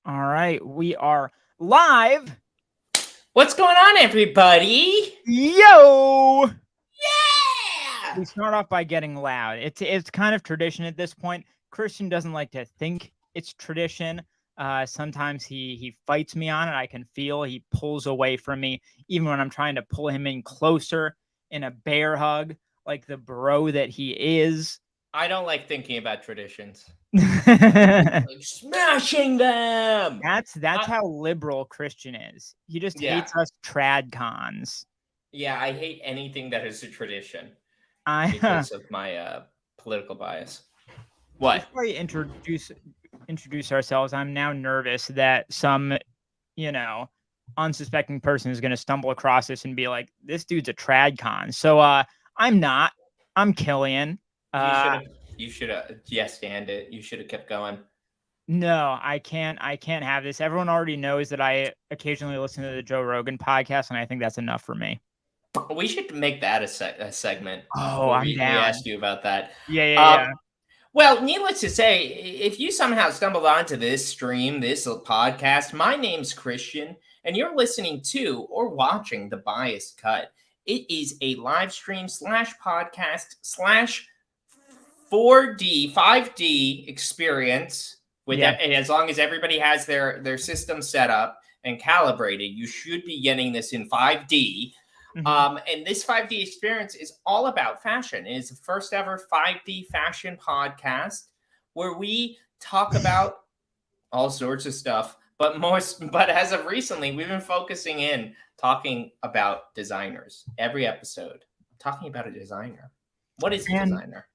All right, we are live. What's going on, everybody? Yo! Yeah! We start off by getting loud. It's kind of tradition at this point. Christian doesn't like to think it's tradition. Sometimes he fights me on it. I can feel he pulls away from me, even when I'm trying to pull him in closer in a bear hug, like the bro that he is. I don't like thinking about traditions. That's Like smashing them! how liberal Christian is. He just Yeah. hates us trad cons. Yeah, I hate anything that is a tradition I because of my political bias. What? Before we introduce ourselves, I'm now nervous that some, unsuspecting person is going to stumble across this and be like, "This dude's a trad con." So, I'm not. I'm Killian. You should have yes, stand it. You should have kept going. No, I can't. I can't have this. Everyone already knows that I occasionally listen to the Joe Rogan podcast, and I think that's enough for me. We should make that a segment. Oh, Where I'm we down. asked you about that. Yeah. Well, needless to say, if you somehow stumbled onto this stream, this podcast, my name's Christian, and you're listening to or watching The Biased Cut. It is a live stream / podcast / 4D, 5D experience with as long as everybody has their system set up and calibrated, you should be getting this in 5D. And this 5D experience is all about fashion. It is the first ever 5D fashion podcast where we talk about all sorts of stuff, but as of recently, we've been focusing in talking about designers. Every episode, talking about a designer. What is a designer?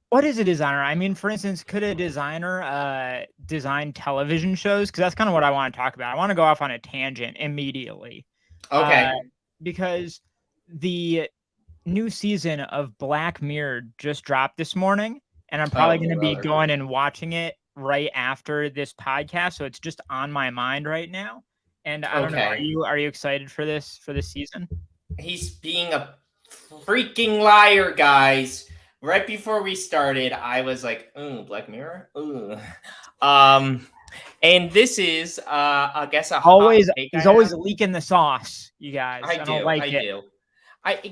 What is a designer? I mean, for instance, could a designer design television shows? Because that's kind of what I want to talk about. I want to go off on a tangent immediately. Okay. Because the new season of Black Mirror just dropped this morning, and I'm probably going to be going and watching it right after this podcast. So it's just on my mind right now. And I don't know, are you excited for this season? He's being a freaking liar, guys. Right before we started, I was like, "Ooh, Black Mirror." Ooh. And this is, I guess, he's always leaking the sauce, you guys. I don't like it. do.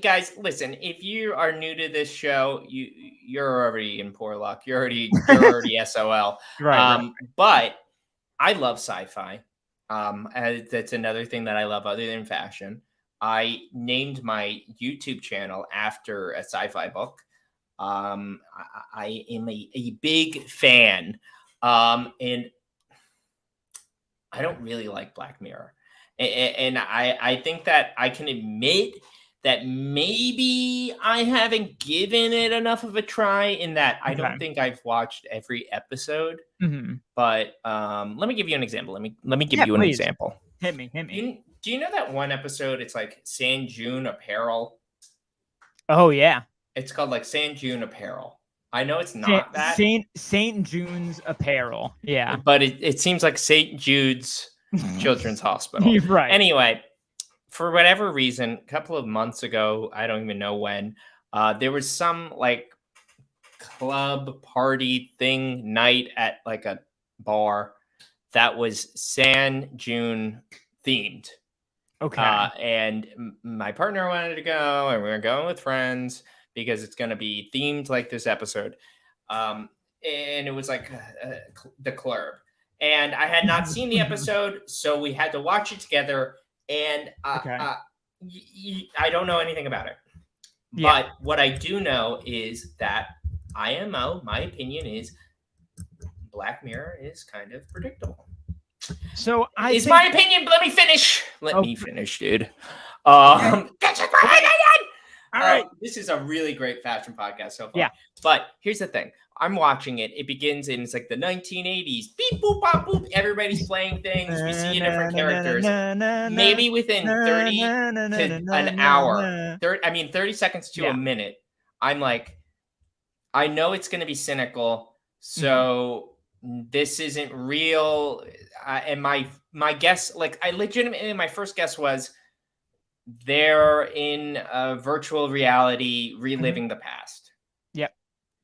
Guys, listen. If you are new to this show, you're already in poor luck. You're already SOL. Right. But I love sci-fi. That's another thing that I love other than fashion. I named my YouTube channel after a sci-fi book. I am a big fan. And I don't really like Black Mirror. And I think that I can admit that maybe I haven't given it enough of a try in that I don't think I've watched every episode. But let me give you an example. Let me give you an example. Hit me. Do you know that one episode? It's like San June Apparel. Oh, yeah. It's called like San June Apparel. I know it's not that. St. June's Apparel. Yeah. But it seems like St. Jude's Children's Hospital. Right. Anyway, for whatever reason, a couple of months ago, I don't even know when, there was some like club party thing night at like a bar that was San June themed. Okay. And my partner wanted to go, and we were going with friends because it's going to be themed like this episode. And it was like the club. And I had not seen the episode, so we had to watch it together. And I don't know anything about it. But what I do know is that IMO, my opinion is Black Mirror is kind of predictable. So my opinion. Let me finish. Let me finish, dude. All right. This is a really great fashion podcast so far. Yeah. But here's the thing. I'm watching it. It begins and it's like the 1980s. Beep, boop, bop, boop. Everybody's playing things. We see different characters. Maybe within 30 to an hour, 30 seconds to a minute, I'm like, I know it's going to be cynical. So this isn't real. And my guess, like I legitimately, my first guess was they're in a virtual reality reliving the past. Yep.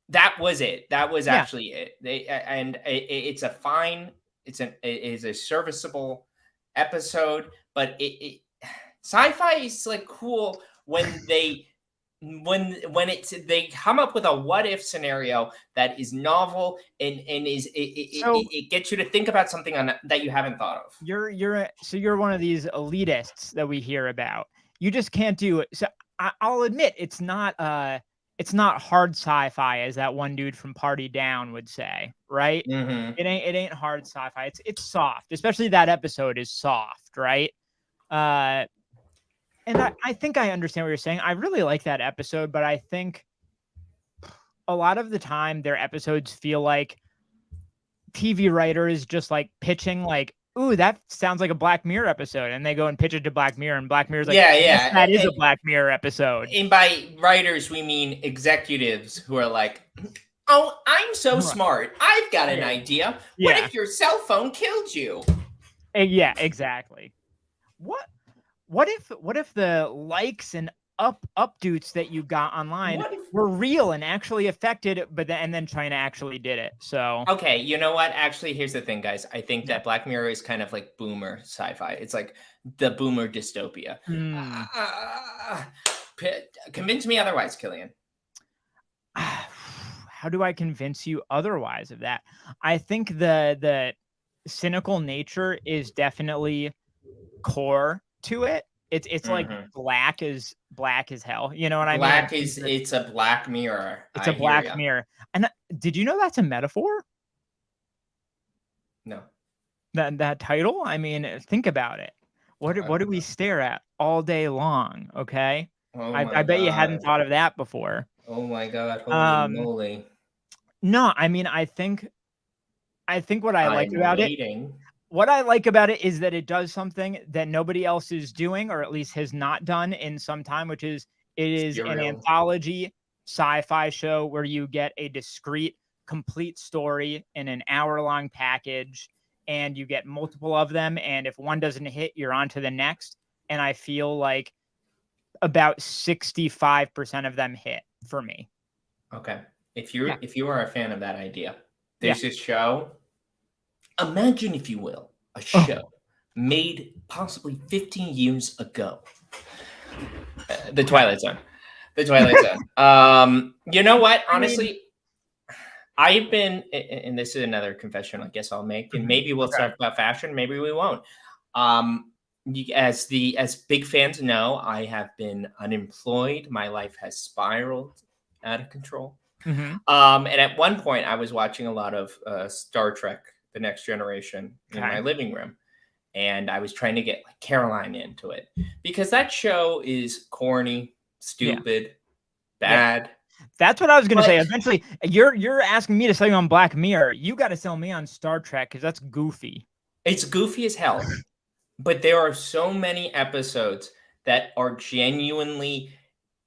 That was it. That was actually it. It's a fine it is a serviceable episode, but sci-fi is like cool when they come up with a what if scenario that is novel and it gets you to think about something that you haven't thought of. You're one of these elitists that we hear about. You just can't do it. So I'll admit it's not hard sci-fi, as that one dude from Party Down would say, right? Mm-hmm. It ain't hard sci-fi. It's soft, especially that episode is soft, right? And I think I understand what you're saying. I really like that episode, but I think a lot of the time their episodes feel like TV writers just like pitching like, ooh, that sounds like a Black Mirror episode. And they go and pitch it to Black Mirror, and Black Mirror's like, yeah. Yes, that is a Black Mirror episode. And by writers, we mean executives who are like, oh, I'm so smart. I've got an idea. What if your cell phone killed you? Yeah, exactly. What if the likes and updates that you got online were real and actually affected, and then China actually did it? So okay, you know what? Actually, here's the thing, guys. I think that Black Mirror is kind of like boomer sci-fi. It's like the boomer dystopia. Convince me otherwise, Killian. How do I convince you otherwise of that? I think the cynical nature is definitely core to it. It's like black as hell. You know what I mean? It's a Black Mirror. It's a Black Mirror. And did you know that's a metaphor? No. That title? I mean, think about it. What do we stare at all day long? Okay. I bet you hadn't thought of that before. Oh my God. Holy moly. No, I mean, I think what I like about it. What I like about it is that it does something that nobody else is doing, or at least has not done in some time, which is it is an anthology sci-fi show where you get a discrete, complete story in an hour-long package, and you get multiple of them. And if one doesn't hit, you're on to the next. And I feel like about 65% of them hit for me. Okay. If you are a fan of that idea, there's this show. Imagine, if you will, a show made possibly 15 years ago. The Twilight Zone. The Twilight Zone. You know what? Honestly, I've been, and this is another confession I guess I'll make, and maybe we'll talk about fashion, maybe we won't. As big fans know, I have been unemployed. My life has spiraled out of control. And at one point, I was watching a lot of Star Trek: The Next Generation in my living room, and I was trying to get like Caroline into it because that show is corny, stupid, bad. That's what I was going to say. Eventually, you're asking me to sell you on Black Mirror. You got to sell me on Star Trek because that's goofy. It's goofy as hell, but there are so many episodes that are genuinely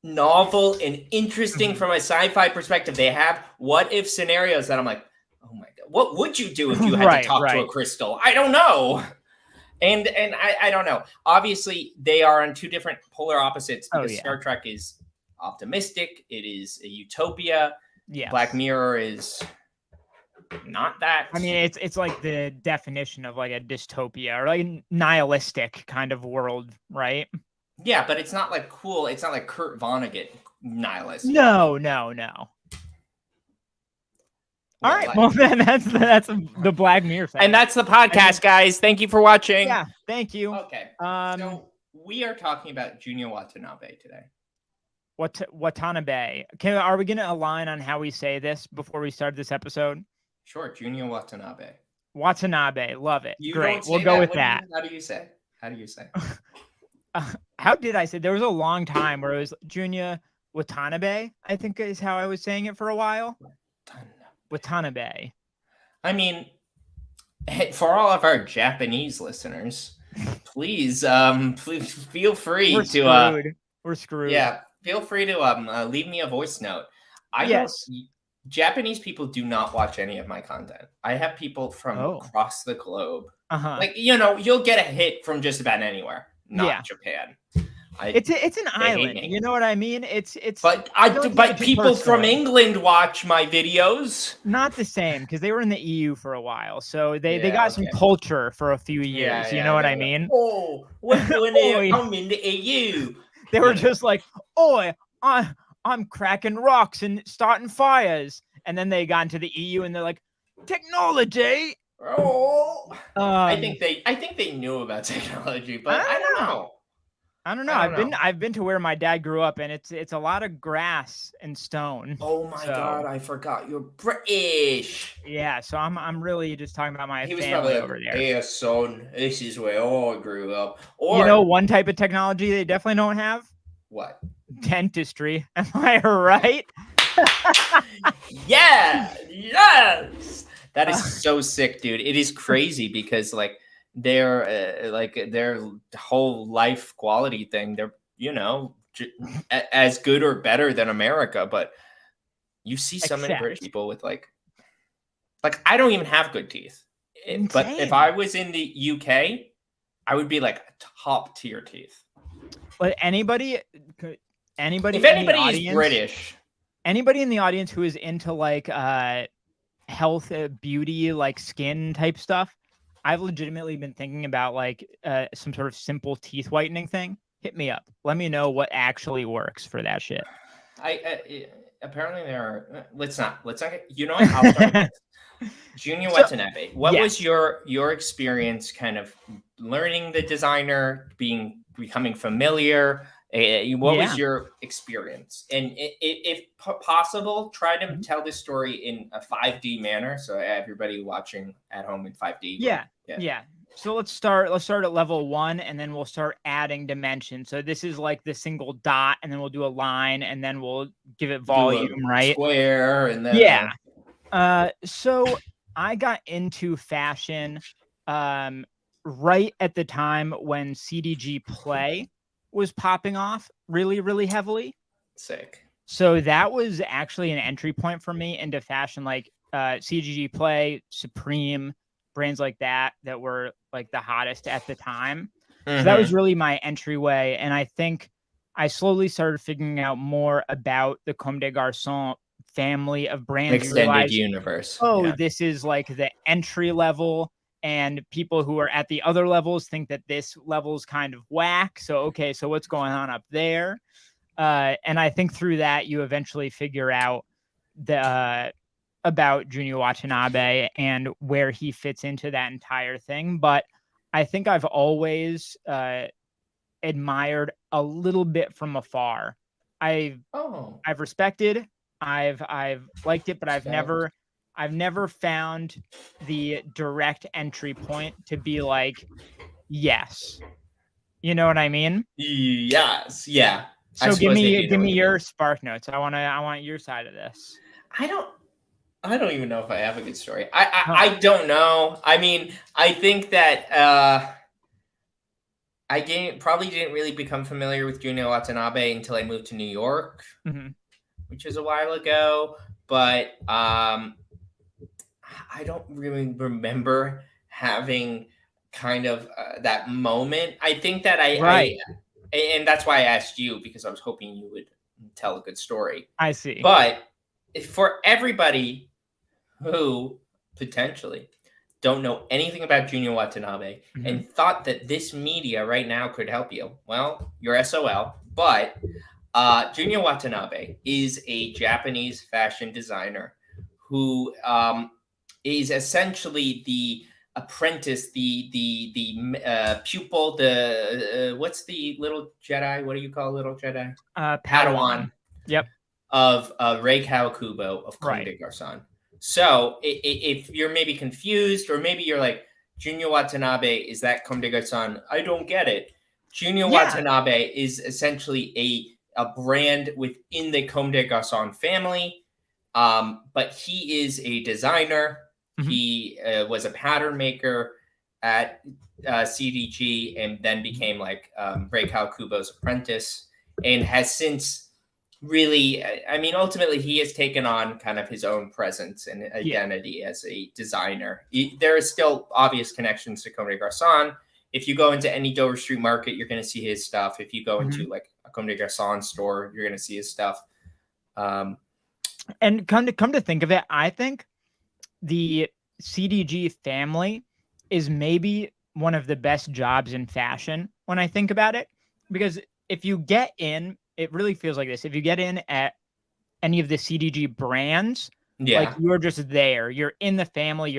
novel and interesting from a sci-fi perspective. They have what if scenarios that I'm like, oh my God, what would you do if you had to talk to a crystal? I don't know. And I don't know. Obviously, they are on two different polar opposites because Star Trek is optimistic. It is a utopia. Yeah. Black Mirror is not that. I mean, it's like the definition of like a dystopia or like a nihilistic kind of world, right? Yeah, but it's not like cool. It's not like Kurt Vonnegut nihilist. No. All right, well then that's the Black Mirror thing. And that's the podcast, guys. Thank you for watching. Yeah, thank you. Okay. So we are talking about Junya Watanabe today. Watanabe. Are we going to align on how we say this before we start this episode? Sure, Junya Watanabe. Watanabe, love it. Great, we'll go with that. How do you say? How did I say? There was a long time where it was Junya Watanabe, I think is how I was saying it for a while. Watanabe. I mean, for all of our Japanese listeners, please feel free We're screwed. Yeah, feel free to leave me a voice note. Japanese people do not watch any of my content. I have people from across the globe. Like, you'll get a hit from just about anywhere. Not Japan. It's an They hate island. me. You know what I mean? It's But don't take it but too people from personally. England watch my videos. Not the same because they were in the EU for a while, so they Yeah, got some okay. culture for a few Yeah, years. You yeah. know what They're I like, mean? oh, we're going Oi. to come in the EU. They were just like, "Oi, I'm cracking rocks and starting fires," and then they got into the EU and they're like, "Technology." Oh, I Um, think they knew about technology, but I I don't don't know. know. I don't know. I don't know. I've been to where my dad grew up, and it's a lot of grass and stone. Oh my So God, I forgot you're British. yeah, so I'm really just talking about my He was probably family like, over there. "Hey, son, this is where I grew up." You know, Or one type of technology they definitely don't have? what? Dentistry. Am I right? Yeah, yes. That is so sick, dude. It is crazy because their whole life quality thing, they're as good or better than America, but you see so many British Except people with like I don't even have good teeth. But if I insane. was in the UK, I would be like top tier teeth. But anybody If in the anybody is audience, British, anybody in the audience who is into like health, beauty, like skin type stuff, I've legitimately been thinking about like some sort of simple teeth whitening thing. Hit me up. Let me know what actually works for that shit. apparently there are. Let's not. You know what? I'll start with this. JUNYA So, Watanabe, what was yes. your experience kind of learning the designer, becoming familiar? What was Yeah. your experience? And if possible, try to Mhm. tell this story in a 5D manner, so everybody watching at home in 5D. Yeah. Yeah. So let's start at level 1 and then we'll start adding dimension. So this is like the single dot and then we'll do a line and then we'll give it Do a volume, right? square and then Yeah. So I got into fashion right at the time when CDG Play was popping off really, really heavily. sick. So that was actually an entry point for me into fashion, like CGG Play, Supreme, brands like that were like the hottest at the time. So that was really my entryway. And I think I slowly started figuring out more about the Comme des Garçons family of brands and Extended realize, universe. oh, Yeah. this is like the entry level. And people who are at the other levels think that this level's kind of whack. So, okay, so what's going on up there? And I think through that, you eventually figure out about JUNYA Watanabe and where he fits into that entire thing. But I think I've always admired a little bit from afar. I've respected, I've liked it, but I've never found the direct entry point to be like, yes. You know what I mean? Yes. Yeah. So give me your spark notes. I want your side of this. I don't even know if I have a good story. I don't know. I mean, I think that probably didn't really become familiar with JUNYA Watanabe until I moved to New York, which is a while ago. But I don't really remember having kind of that moment. I think that and that's why I asked you, because I was hoping you would tell a good story. I see. But for everybody who potentially don't know anything about JUNYA Watanabe and thought that this media right now could help you, well, you're SOL. But JUNYA Watanabe is a Japanese fashion designer who is essentially the apprentice, the pupil, what's the little Jedi? What do you call a little Jedi? Padawan. Yep. Of Rei Kawakubo of Comme des Garçons. So if you're maybe confused, or maybe you're like, JUNYA Watanabe, is that Comme des Garçons? I don't get it. JUNYA Watanabe is essentially a brand within the Comme des Garçons family, but he is a designer. He was a pattern maker at CDG and then became like Rei Kawakubo's apprentice, and has since really, I mean, ultimately he has taken on kind of his own presence and identity as a designer. There is still obvious connections to Comme des Garçons, if you go into any Dover Street Market, you're going to see his stuff. If you go Mhm. into like a Comme des Garçons store, you're going to see his stuff. And come to think of it, I think the CDG family is maybe one of the best jobs in fashion when I think about it. Because if you get in, it really feels like this. If you get in at any of the CDG brands, like Yeah. you're just there. You're in the family,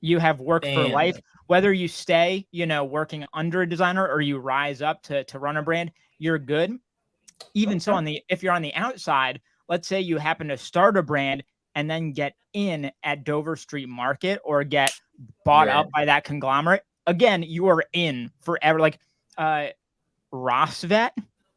you have work for life. Family. Whether you stay, working under a designer or you rise up to run a brand, you're good. Even so, if you're on the outside, let's say you happen to start a brand and then get in at Dover Street Market or get bought Right. up by that conglomerate, again, you are in forever. Like Rosvet,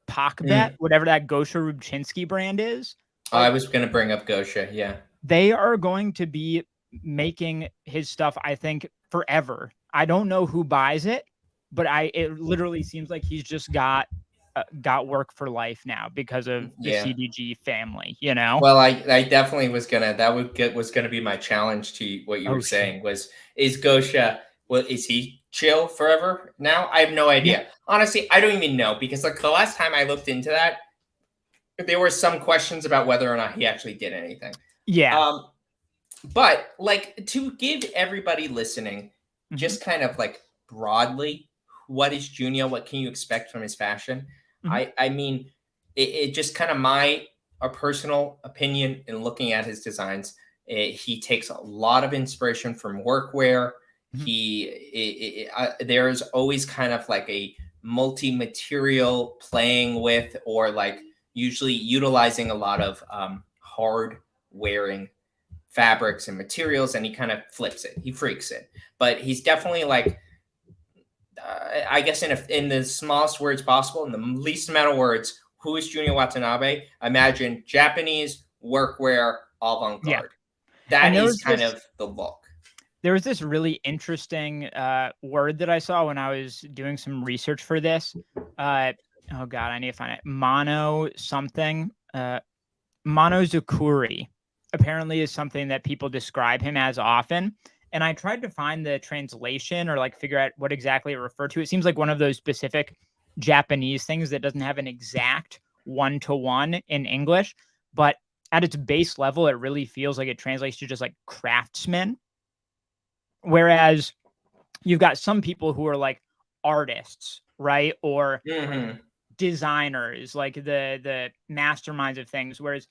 Pacvet, whatever that Gosha Rubchinsky brand is. I Like, was going to bring up Gosha. Yeah. they are going to be making his stuff, I think, forever. I don't know who buys it, but it literally seems like he's just got work for life now because of the CDG family, Well, I definitely was gonna was gonna be my challenge to what you were saying is Gosha, well, is he chill forever now? I have no idea. Yeah. Honestly, I don't even know, because like the last time I looked into that, there were some questions about whether or not he actually did anything. Yeah. But like, to give everybody listening just kind of like broadly, what is JUNYA? What can you expect from his fashion? I mean, it just kind of a personal opinion in looking at his designs. He takes a lot of inspiration from workwear. There's always kind of like a multi-material playing with, or like usually utilizing a lot of hard wearing fabrics and materials, and he kind of flips it. He freaks it. But he's definitely like, I guess in the smallest words possible, in the least amount of words, who is JUNYA WATANABE? Imagine Japanese workwear avant-garde. That is kind of the look. There was this really interesting word that I saw when I was doing some research for this. Oh God, I need to find it. Mono something. Monozukuri apparently is something that people describe him as often. And I tried to find the translation or like figure out what exactly it referred to. It seems like one of those specific Japanese things that doesn't have an exact one-to-one in English, but at its base level, it really feels like it translates to just like craftsman. Whereas you've got some people who are like artists, right? Or designers, like the masterminds of things. Whereas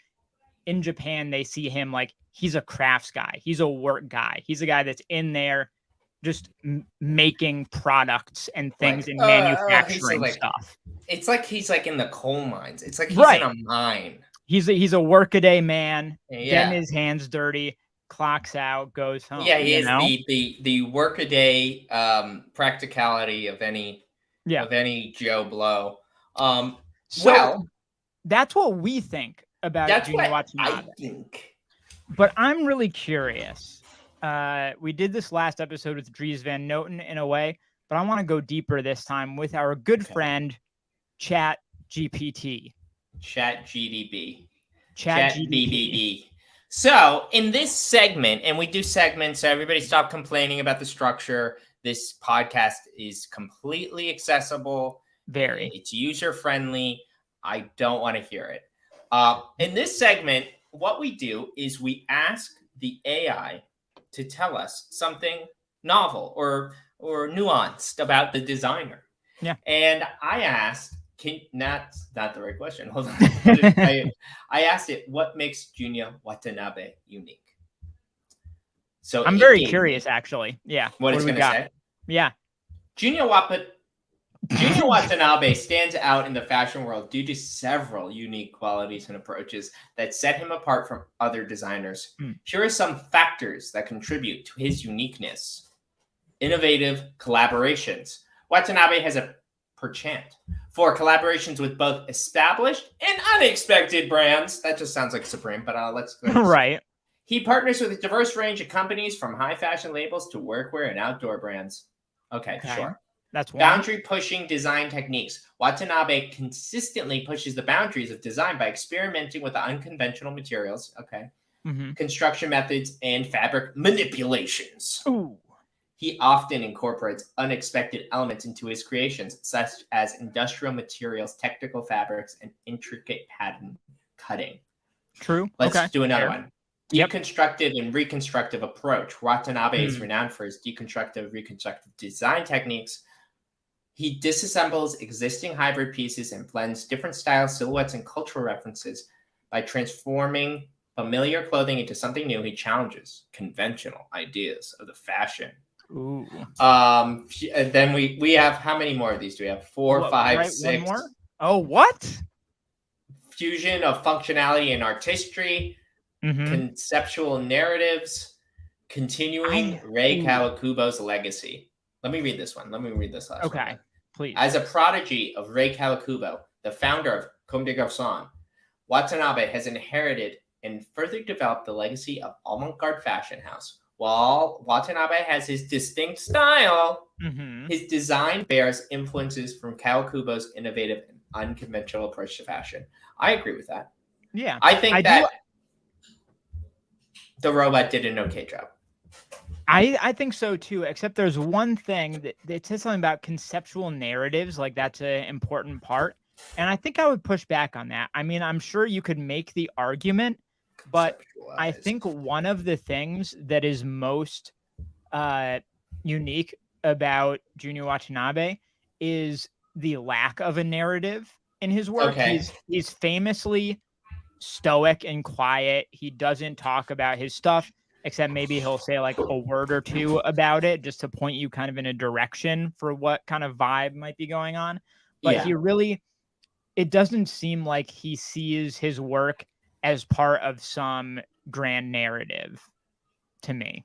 in Japan, they see him like he's a crafts guy. He's a work guy. He's a guy that's in there just making products and things and manufacturing stuff. It's like he's like in the coal mines. It's like he's in a mine. He's a work-a-day man, getting his hands dirty, clocks out, goes home. Yeah, he is the work-a-day practicality of any Joe Blow. So that's what we think about JUNYA WATANABE. I think. But I'm really curious. We did this last episode with Dries Van Noten in a way, but I want to go deeper this time with our good friend, Chat GPT. Chat GDB. Chat GDB. So in this segment, and we do segments, so everybody stop complaining about the structure. This podcast is completely accessible. Very. It's user-friendly. I don't want to hear it. In this segment, what we do is we ask the AI to tell us something novel or nuanced about the designer. Yeah. And I asked, that's not the right question. Hold on. I asked it, what makes JUNYA WATANABE unique? So I'm very curious, actually. Yeah. What it's going to say? Yeah. JUNYA WATANABE stands out in the fashion world due to several unique qualities and approaches that set him apart from other designers. Here are some factors that contribute to his uniqueness. Innovative collaborations. Watanabe has a penchant for collaborations with both established and unexpected brands. That just sounds like Supreme, but let's go. Right. He partners with a diverse range of companies, from high fashion labels to workwear and outdoor brands. Okay. Sure. That's one. Boundary-pushing design techniques. Watanabe consistently pushes the boundaries of design by experimenting with unconventional materials, construction methods, and fabric manipulations. Ooh. He often incorporates unexpected elements into his creations, such as industrial materials, technical fabrics, and intricate pattern cutting. True. Let's Okay. do another Fair. one. Yep. Deconstructive and reconstructive approach. Watanabe is renowned for his deconstructive, reconstructive design techniques. He disassembles existing hybrid pieces and blends different styles, silhouettes, and cultural references by transforming familiar clothing into something new. He challenges conventional ideas of the fashion. Ooh. And then we have, how many more of these do we have? 4, 5, right, 6. One more? Oh, what? Fusion of functionality and artistry, conceptual narratives, continuing Rei Kawakubo's legacy. Let me read this one. Let me read this last one. Okay, please. As a prodigy of Rei Kawakubo, the founder of Comme des Garçons, Watanabe has inherited and further developed the legacy of avant-garde fashion house. While Watanabe has his distinct style, his design bears influences from Kawakubo's innovative and unconventional approach to fashion. I agree with that. Yeah. I think that the robot did an okay job. I think so too, except there's one thing that says something about conceptual narratives, like that's an important part. And I think I would push back on that. I mean, I'm sure you could make the argument, but I think one of the things that is most unique about Junya Watanabe is the lack of a narrative in his work. Okay. He's famously stoic and quiet. He doesn't talk about his stuff, except maybe he'll say like a word or two about it just to point you kind of in a direction for what kind of vibe might be going on. But he really, it doesn't seem like he sees his work as part of some grand narrative to me.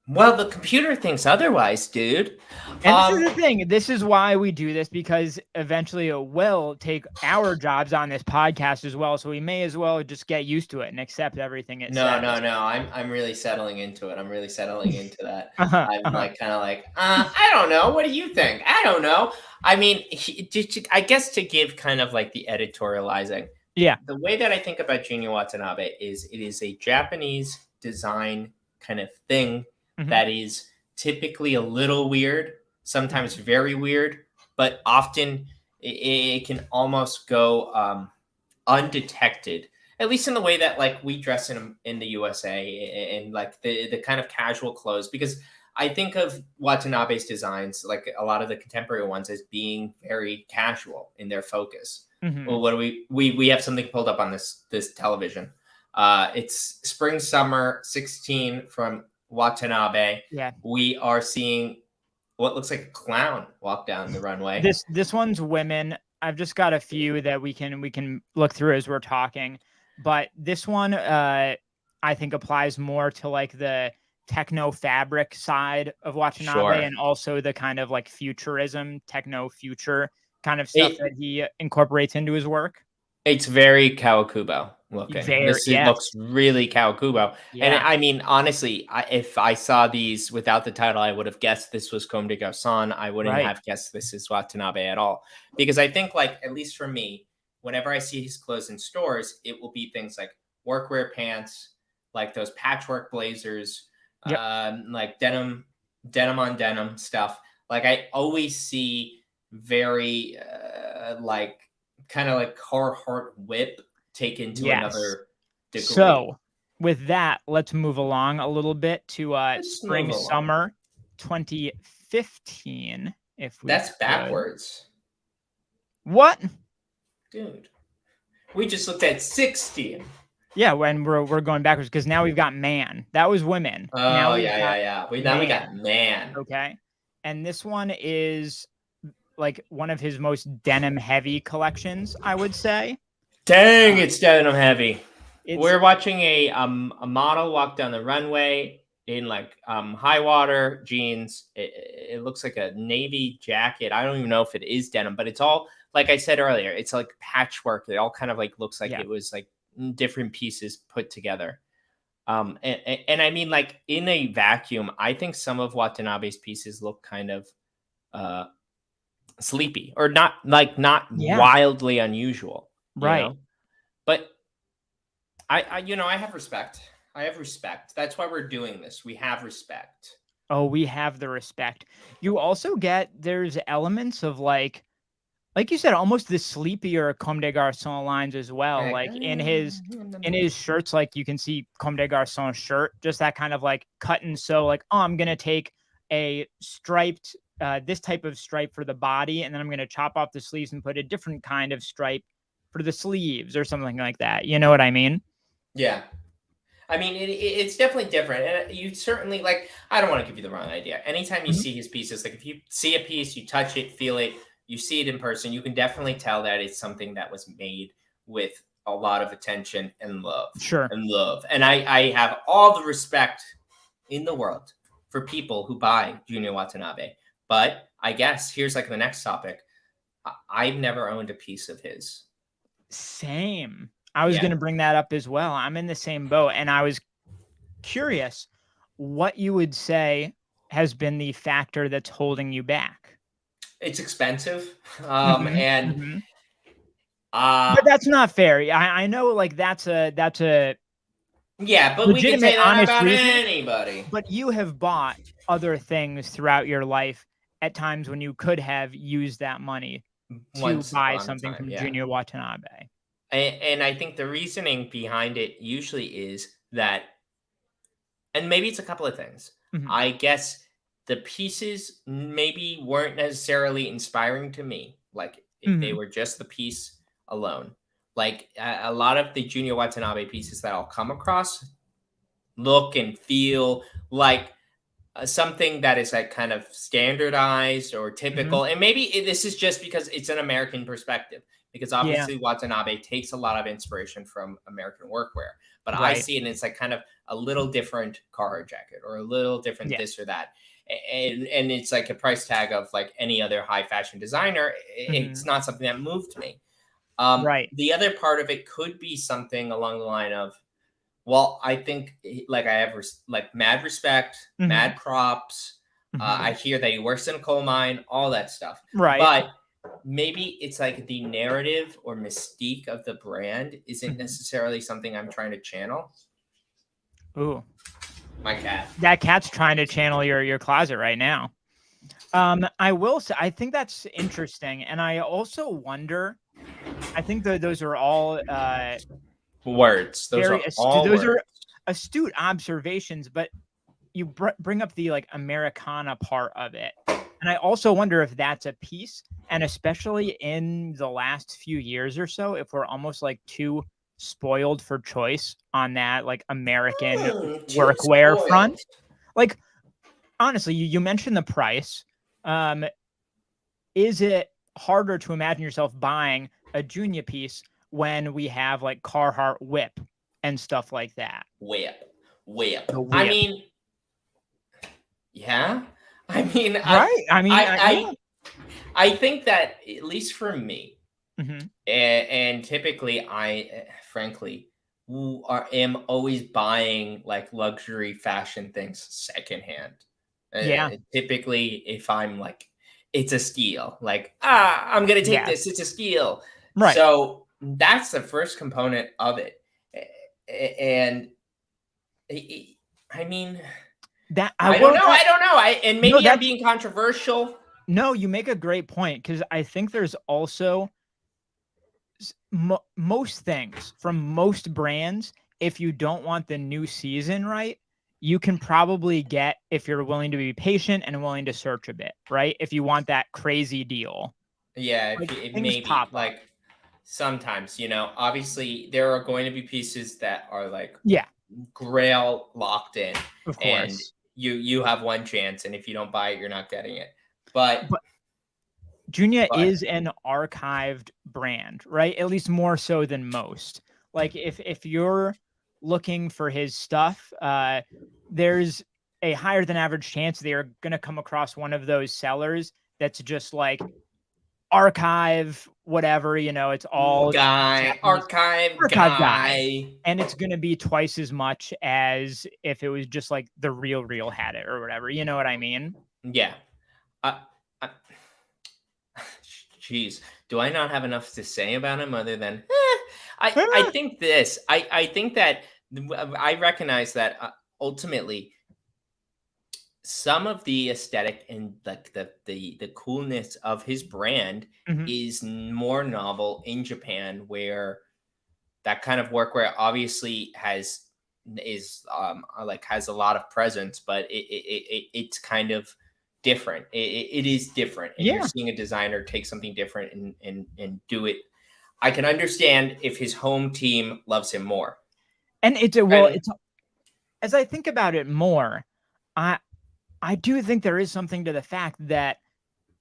Well, the computer thinks otherwise, dude. And this is the thing. This is why we do this, because eventually it will take our jobs on this podcast as well. So we may as well just get used to it and accept everything it says. No. I'm really settling into it. I'm really settling into that. I'm like kind of like, I don't know. What do you think? I don't know. I mean, I guess to give kind of like the editorializing. Yeah. The way that I think about Junya Watanabe is it is a Japanese design kind of thing that is typically a little weird, sometimes very weird, but often it can almost go undetected, at least in the way that like we dress in the USA and like the kind of casual clothes, because I think of Watanabe's designs, like a lot of the contemporary ones, as being very casual in their focus. Well, what do we have something pulled up on this television. It's spring summer 16 from Watanabe. Yeah. We are seeing what looks like a clown walk down the runway. This one's women. I've just got a few that we can look through as we're talking, but this one I think applies more to like the techno fabric side of Watanabe, and also the kind of like futurism, techno future kind of stuff that he incorporates into his work. It's very Kawakubo looking. Looks really Kawakubo. Yeah. And I mean, honestly, if I saw these without the title, I would have guessed this was Comme des Garçons. I wouldn't have guessed this is Watanabe at all. Because I think, like, at least for me, whenever I see his clothes in stores, it will be things like workwear pants, like those patchwork blazers, like denim on denim stuff. Like, I always see very, like, kind of like Carhartt whip taken to another degree. So with that, let's move along a little bit to spring summer 2015. That's backwards. What? Dude. We just looked at 16. Yeah, when we're going backwards, because now we've got man. That was women. Oh, now we got man. Okay. And this one is like one of his most denim heavy collections, I would say. Dang, it's denim heavy. We're watching a model walk down the runway in like high water jeans. It looks like a navy jacket. I don't even know if it is denim, but it's all, like I said earlier, it's like patchwork. It all kind of like looks like it was like different pieces put together. And I mean, like in a vacuum, I think some of Watanabe's pieces look kind of sleepy, or not wildly unusual, right? Know? But I have respect. I have respect. That's why we're doing this. We have respect. Oh, we have the respect. You also get there's elements of like you said, almost the sleepier Comme des Garçons lines as well. Like, Like in his shirts, like you can see Comme des Garçons shirt, just that kind of like cut and sew, like, oh, I'm gonna take a striped this type of stripe for the body, and then I'm gonna chop off the sleeves and put a different kind of stripe for the sleeves or something like that. You know what I mean? yeah. I mean, it's definitely different. And you certainly, like, I don't want to give you the wrong idea. Anytime you Mhm. see his pieces, like if you see a piece, you touch it, feel it, you see it in person, you can definitely tell that it's something that was made with a lot of attention and love. Sure. And love. And I have all the respect in the world for people who buy Junya Watanabe. But I guess here's like the next topic. I've never owned a piece of his. Same. I was Yeah. gonna bring that up as well. I'm in the same boat, and I was curious what you would say has been the factor that's holding you back. It's expensive. Mhm, And mhm. But that's not fair. I know, like, that's a yeah, but we can legitimate, say that honest about reason, anybody. but you have bought other things throughout your life at times when you could have used that money to Once buy upon a something time, from yeah. Junya Watanabe. And I think the reasoning behind it usually is that, and maybe it's a couple of things. Mhm, I guess the pieces maybe weren't necessarily inspiring to me. Like if they mhm, were just the piece alone. Like a lot of the Junior Watanabe pieces that I'll come across look and feel like something that is like kind of standardized or mhm. typical. And maybe this is just because it's an American perspective, because Yeah, obviously Watanabe takes a lot of inspiration from American workwear. But I right. see it and it's like kind of a little different car jacket or a little different Yeah. this or that. And it's like a price tag of like any other high fashion designer. It's Mhm. not something that moved me. Right. The other part of it could be something along the line of, well, I think like I have like mad respect, Mhm, mad props. I mhm. hear that he works in a coal mine, all that stuff. Right. But maybe it's like the narrative or mystique of the brand isn't Mhm. necessarily something I'm trying to channel. Ooh, My cat. that cat's trying to channel your closet right now. I will say I think that's interesting, and I also wonder. I think that those are all Words. Those very are astute. all Those are words. astute observations, but you bring up the like Americana part of it, and I also wonder if that's a piece, and especially in the last few years or so, if we're almost like too spoiled for choice on that like American Too workwear spoiled. front. Like honestly, you mentioned the price. Um, is it harder to imagine yourself buying a Junya piece when we have like Carhartt whip and stuff like that? Whip. Whip. The I whip, mean, yeah. I mean, right? I mean, yeah. I I think that at least for me, Mhm. and typically frankly am always buying like luxury fashion things secondhand. Yeah. Typically, if I'm like, it's a steal, like I'm gonna take Yes. this, it's a steal. Right. So that's the first component of it. And I mean, That I I don't will know, that I don't know. And no, maybe I'm that's being controversial. no, you make a great point because I think there's also most things from most brands, if you don't want the new season right, you can probably get if you're willing to be patient and willing to search a bit, right? If you want that crazy deal. Yeah, if Like, you, it things maybe pop up. like sometimes, obviously there are going to be pieces that are like Yeah, grail locked in, of and course. you have one chance, and if you don't buy it, you're not getting it. But But Junya but is an archived brand, right? At least more so than most. Like, if you're looking for his stuff, there's a higher than average chance they're gonna come across one of those sellers that's just like archive, whatever, it's all guy, Japanese archive archive guy. guy. And it's gonna be twice as much as if it was just like the real had it or whatever. You know what I mean? Yeah. I, I, Jeez, do I not have enough to say about him other than I think this. I think that I recognize that ultimately some of the aesthetic and like the coolness of his brand Mhm. is more novel in Japan, where that kind of work where obviously has a lot of presence, but it's kind of different. It is different, and you're Yeah, seeing a designer take something different and do it. I can understand if his home team loves him more. and And it's as I think about it more, I I do think there is something to the fact that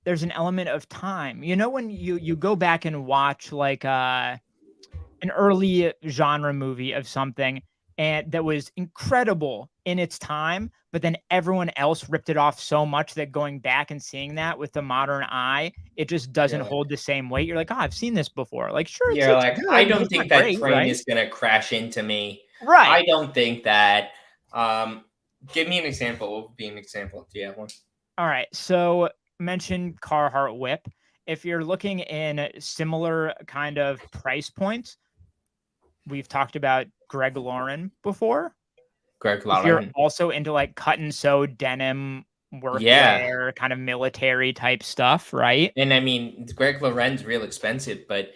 there's an element of time. You know, when you go back and watch like an early genre movie of something and that was incredible in its time, but then everyone else ripped it off so much that going back and seeing that with the modern eye, it just doesn't you're like, hold the same weight. You're like, "Oh, I've seen this before." Like, sure, it's I good, but don't it's not think that great, train right? is gonna crash into me. I Right. don't think that. Um, Give me an example. What would be an example? Do you have one? All right. So mentioned Carhartt whip. If you're looking in similar kind of price points, we've talked about Greg Lauren before. Greg If you're Lauren. also into like cut and sew denim Yeah, workwear, kind of military type stuff, right? and I mean, Greg Loren's real expensive, but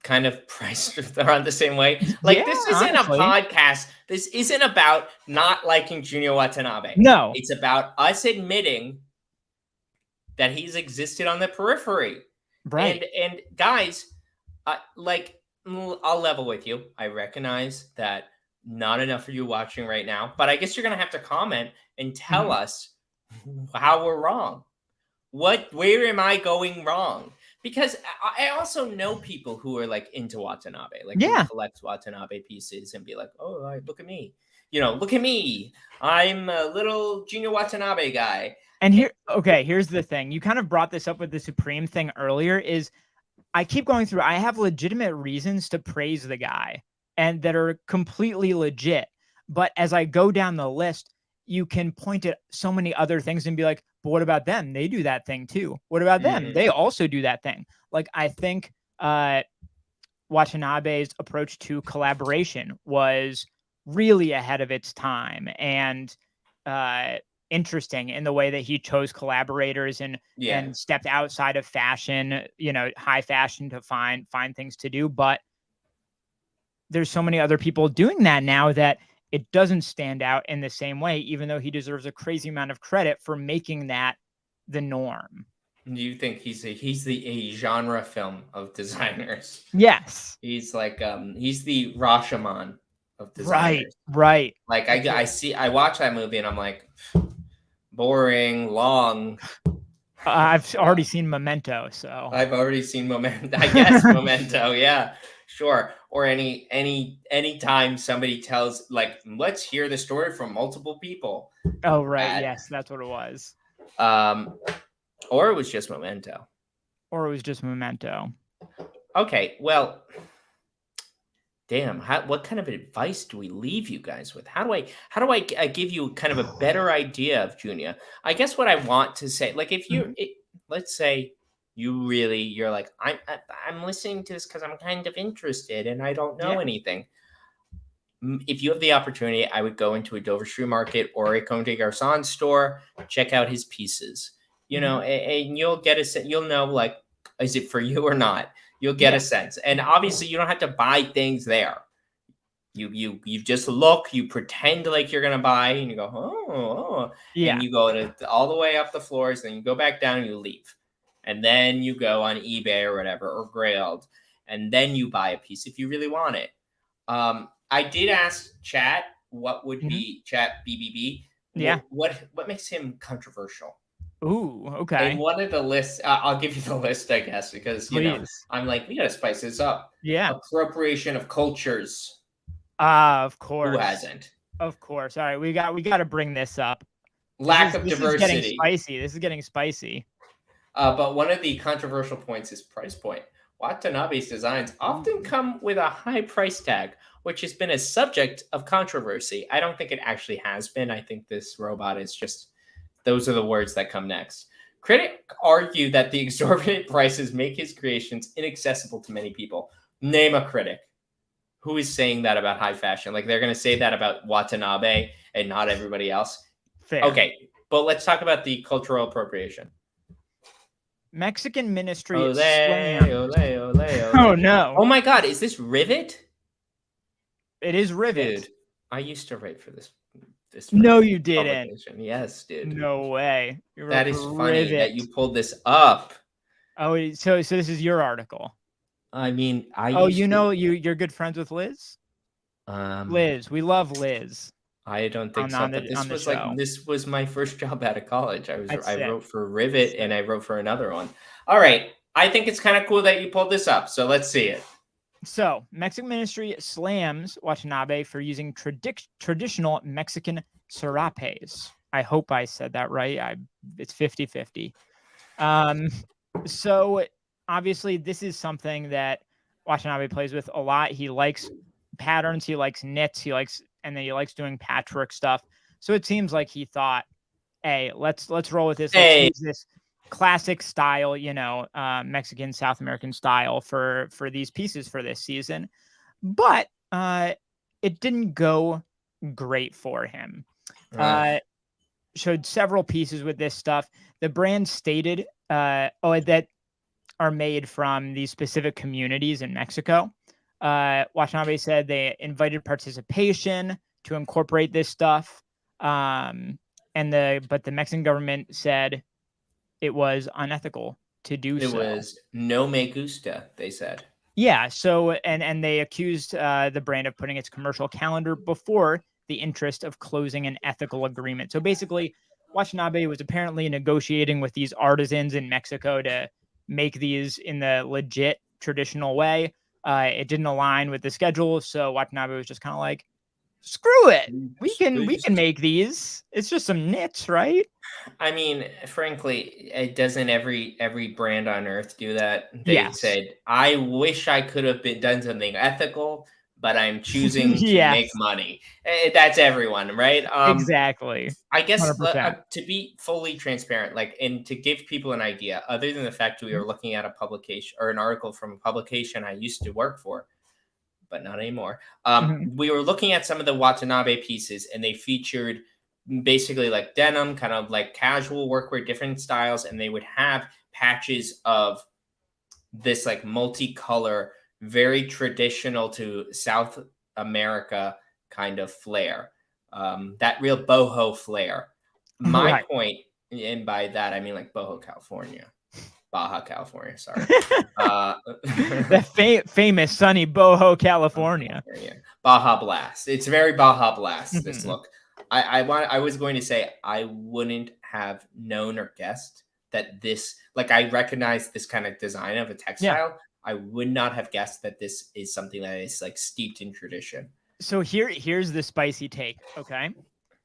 kind of priced around the same way. Yeah, Like, this isn't a honestly. podcast. This isn't about not liking Junya Watanabe. No. It's about us admitting that he's existed on the periphery. Right. And guys, like, I'll level with you. I recognize that not enough of you watching right now, but I guess you're gonna have to comment and tell Mhm. us how we're wrong. Where am I going wrong? Because I also know people who are like into Watanabe, like who Yeah. collects Watanabe pieces and be like, oh, look at me. Look at me. I'm a little Junior Watanabe guy. And And here's the thing. You kind of brought this up with the Supreme thing earlier is I keep going through I have legitimate reasons to praise the guy and that are completely legit. But as I go down the list, you can point at so many other things and be like, but what about them? They do that thing too. What about them? Mhm. They also do that thing. Like I think Watanabe's approach to collaboration was really ahead of its time and uh, interesting in the way that he chose collaborators Yeah. and stepped outside of fashion, high fashion to find things to do. But there's so many other people doing that now that it doesn't stand out in the same way, even though he deserves a crazy amount of credit for making that the norm. Do you think he's the a genre film of designers? Yes. He's the Rashomon of Right. designers. Right. Like That's it. I watch that movie and I'm like, boring, long. I've Uh, already seen Memento, so I've already seen Memento. I guess Memento, yeah, sure. Or any time somebody tells, like, let's hear the story from multiple people. oh, right, That yes, that's what it was. um, or it was just Memento. Or it was just Memento. Okay, well, damn. What kind of advice do we leave you guys with? How do I give you kind of a better idea of Junia? I guess what I want to say, like, if Mhm, let's say you're like, I'm listening to this because I'm kind of interested and I don't know yeah, anything. If you have the opportunity, I would go into a Dover Street Market or a Comme des Garçons store, check out his pieces. mhm, And you'll get you'll know, like, is it for you or not? You'll get a yeah, sense. And obviously, you don't have to buy things there. You just look, you pretend like you're gonna buy, and you go, and yeah, you go all the way up the floors, then you go back down and you leave, and then you go on eBay or whatever or Grailed, and then you buy a piece if you really want it. I did ask Chat what would mhm, be Chat BBB. yeah. What makes him controversial? Ooh, And okay, one of the lists, I'll give you the list, I guess, because please. I'm like, we gotta spice this up. Yeah. Appropriation of cultures. Of Who course, hasn't? of course. Alright, we gotta bring this up. This Lack is of this is getting diversity. spicy, this is getting spicy. But one of the controversial points is price point. Watanabe's designs often Ooh, come with a high price tag, which has been a subject of controversy. I don't think it actually has been. I think this robot is just, those are the words that come next. Critics argue that the exorbitant prices make his creations inaccessible to many people. Name a critic. Who is saying that about high fashion? Like they're going to say that about Watanabe and not everybody else. Fair. Okay, but let's talk about the cultural appropriation. Mexican ministry Ole, slams. ole, ole, ole. Oh no. Oh my God, is this Rivet? It is Rivet. Dude, I used to write for this. No, you didn't. Publication. Yes, dude. No way. That is funny that you pulled this up. Oh, so this is your article. I mean, you're good friends with Liz? Liz, we love Liz. I don't think so. But this was my first job out of college. I wrote for Rivet and I wrote for another one. All right. I think it's kind of cool that you pulled this up. So let's see it. So Mexican ministry slams Watanabe for using traditional Mexican serapes. I hope I said that right. It's 50-50. So obviously this is something that Watanabe plays with a lot. He likes patterns, he likes knits, and then he likes doing patchwork stuff. So it seems like he thought, hey, let's roll with this. Let's use this classic style, Mexican, South American style for these pieces for this season. But it didn't go great for him. Showed several pieces with this stuff. The brand stated that are made from these specific communities in Mexico. Watanabe said they invited participation to incorporate this stuff. But the Mexican government said it was unethical to do so. It was no me gusta, they said. Yeah. So, and they accused the brand of putting its commercial calendar before the interest of closing an ethical agreement. So basically, Watanabe was apparently negotiating with these artisans in Mexico to make these in the legit traditional way. It didn't align with the schedule, so Watanabe was just kind of like, screw it. We can make these. It's just some knits, right? I mean, frankly, doesn't every brand on earth do that? They said, I wish I could have done something ethical, but I'm choosing to make money. That's everyone, right? Exactly. I guess to be fully transparent, and to give people an idea, other than the fact we were looking at a publication or an article from a publication I used to work for, but not anymore. We were looking at some of the Watanabe pieces, and they featured basically like denim, kind of like casual workwear, different styles, and they would have patches of this like multicolor, very traditional to South America kind of flair. That real boho flair. My point, and by that I mean like boho California. Baja California, sorry. The famous sunny Boho, California. Baja Blast. It's very Baja Blast, this look. I was going to say I wouldn't have known or guessed that this, I recognize this kind of design of a textile. Yeah. I would not have guessed that this is something that is like steeped in tradition. So here's the spicy take, okay?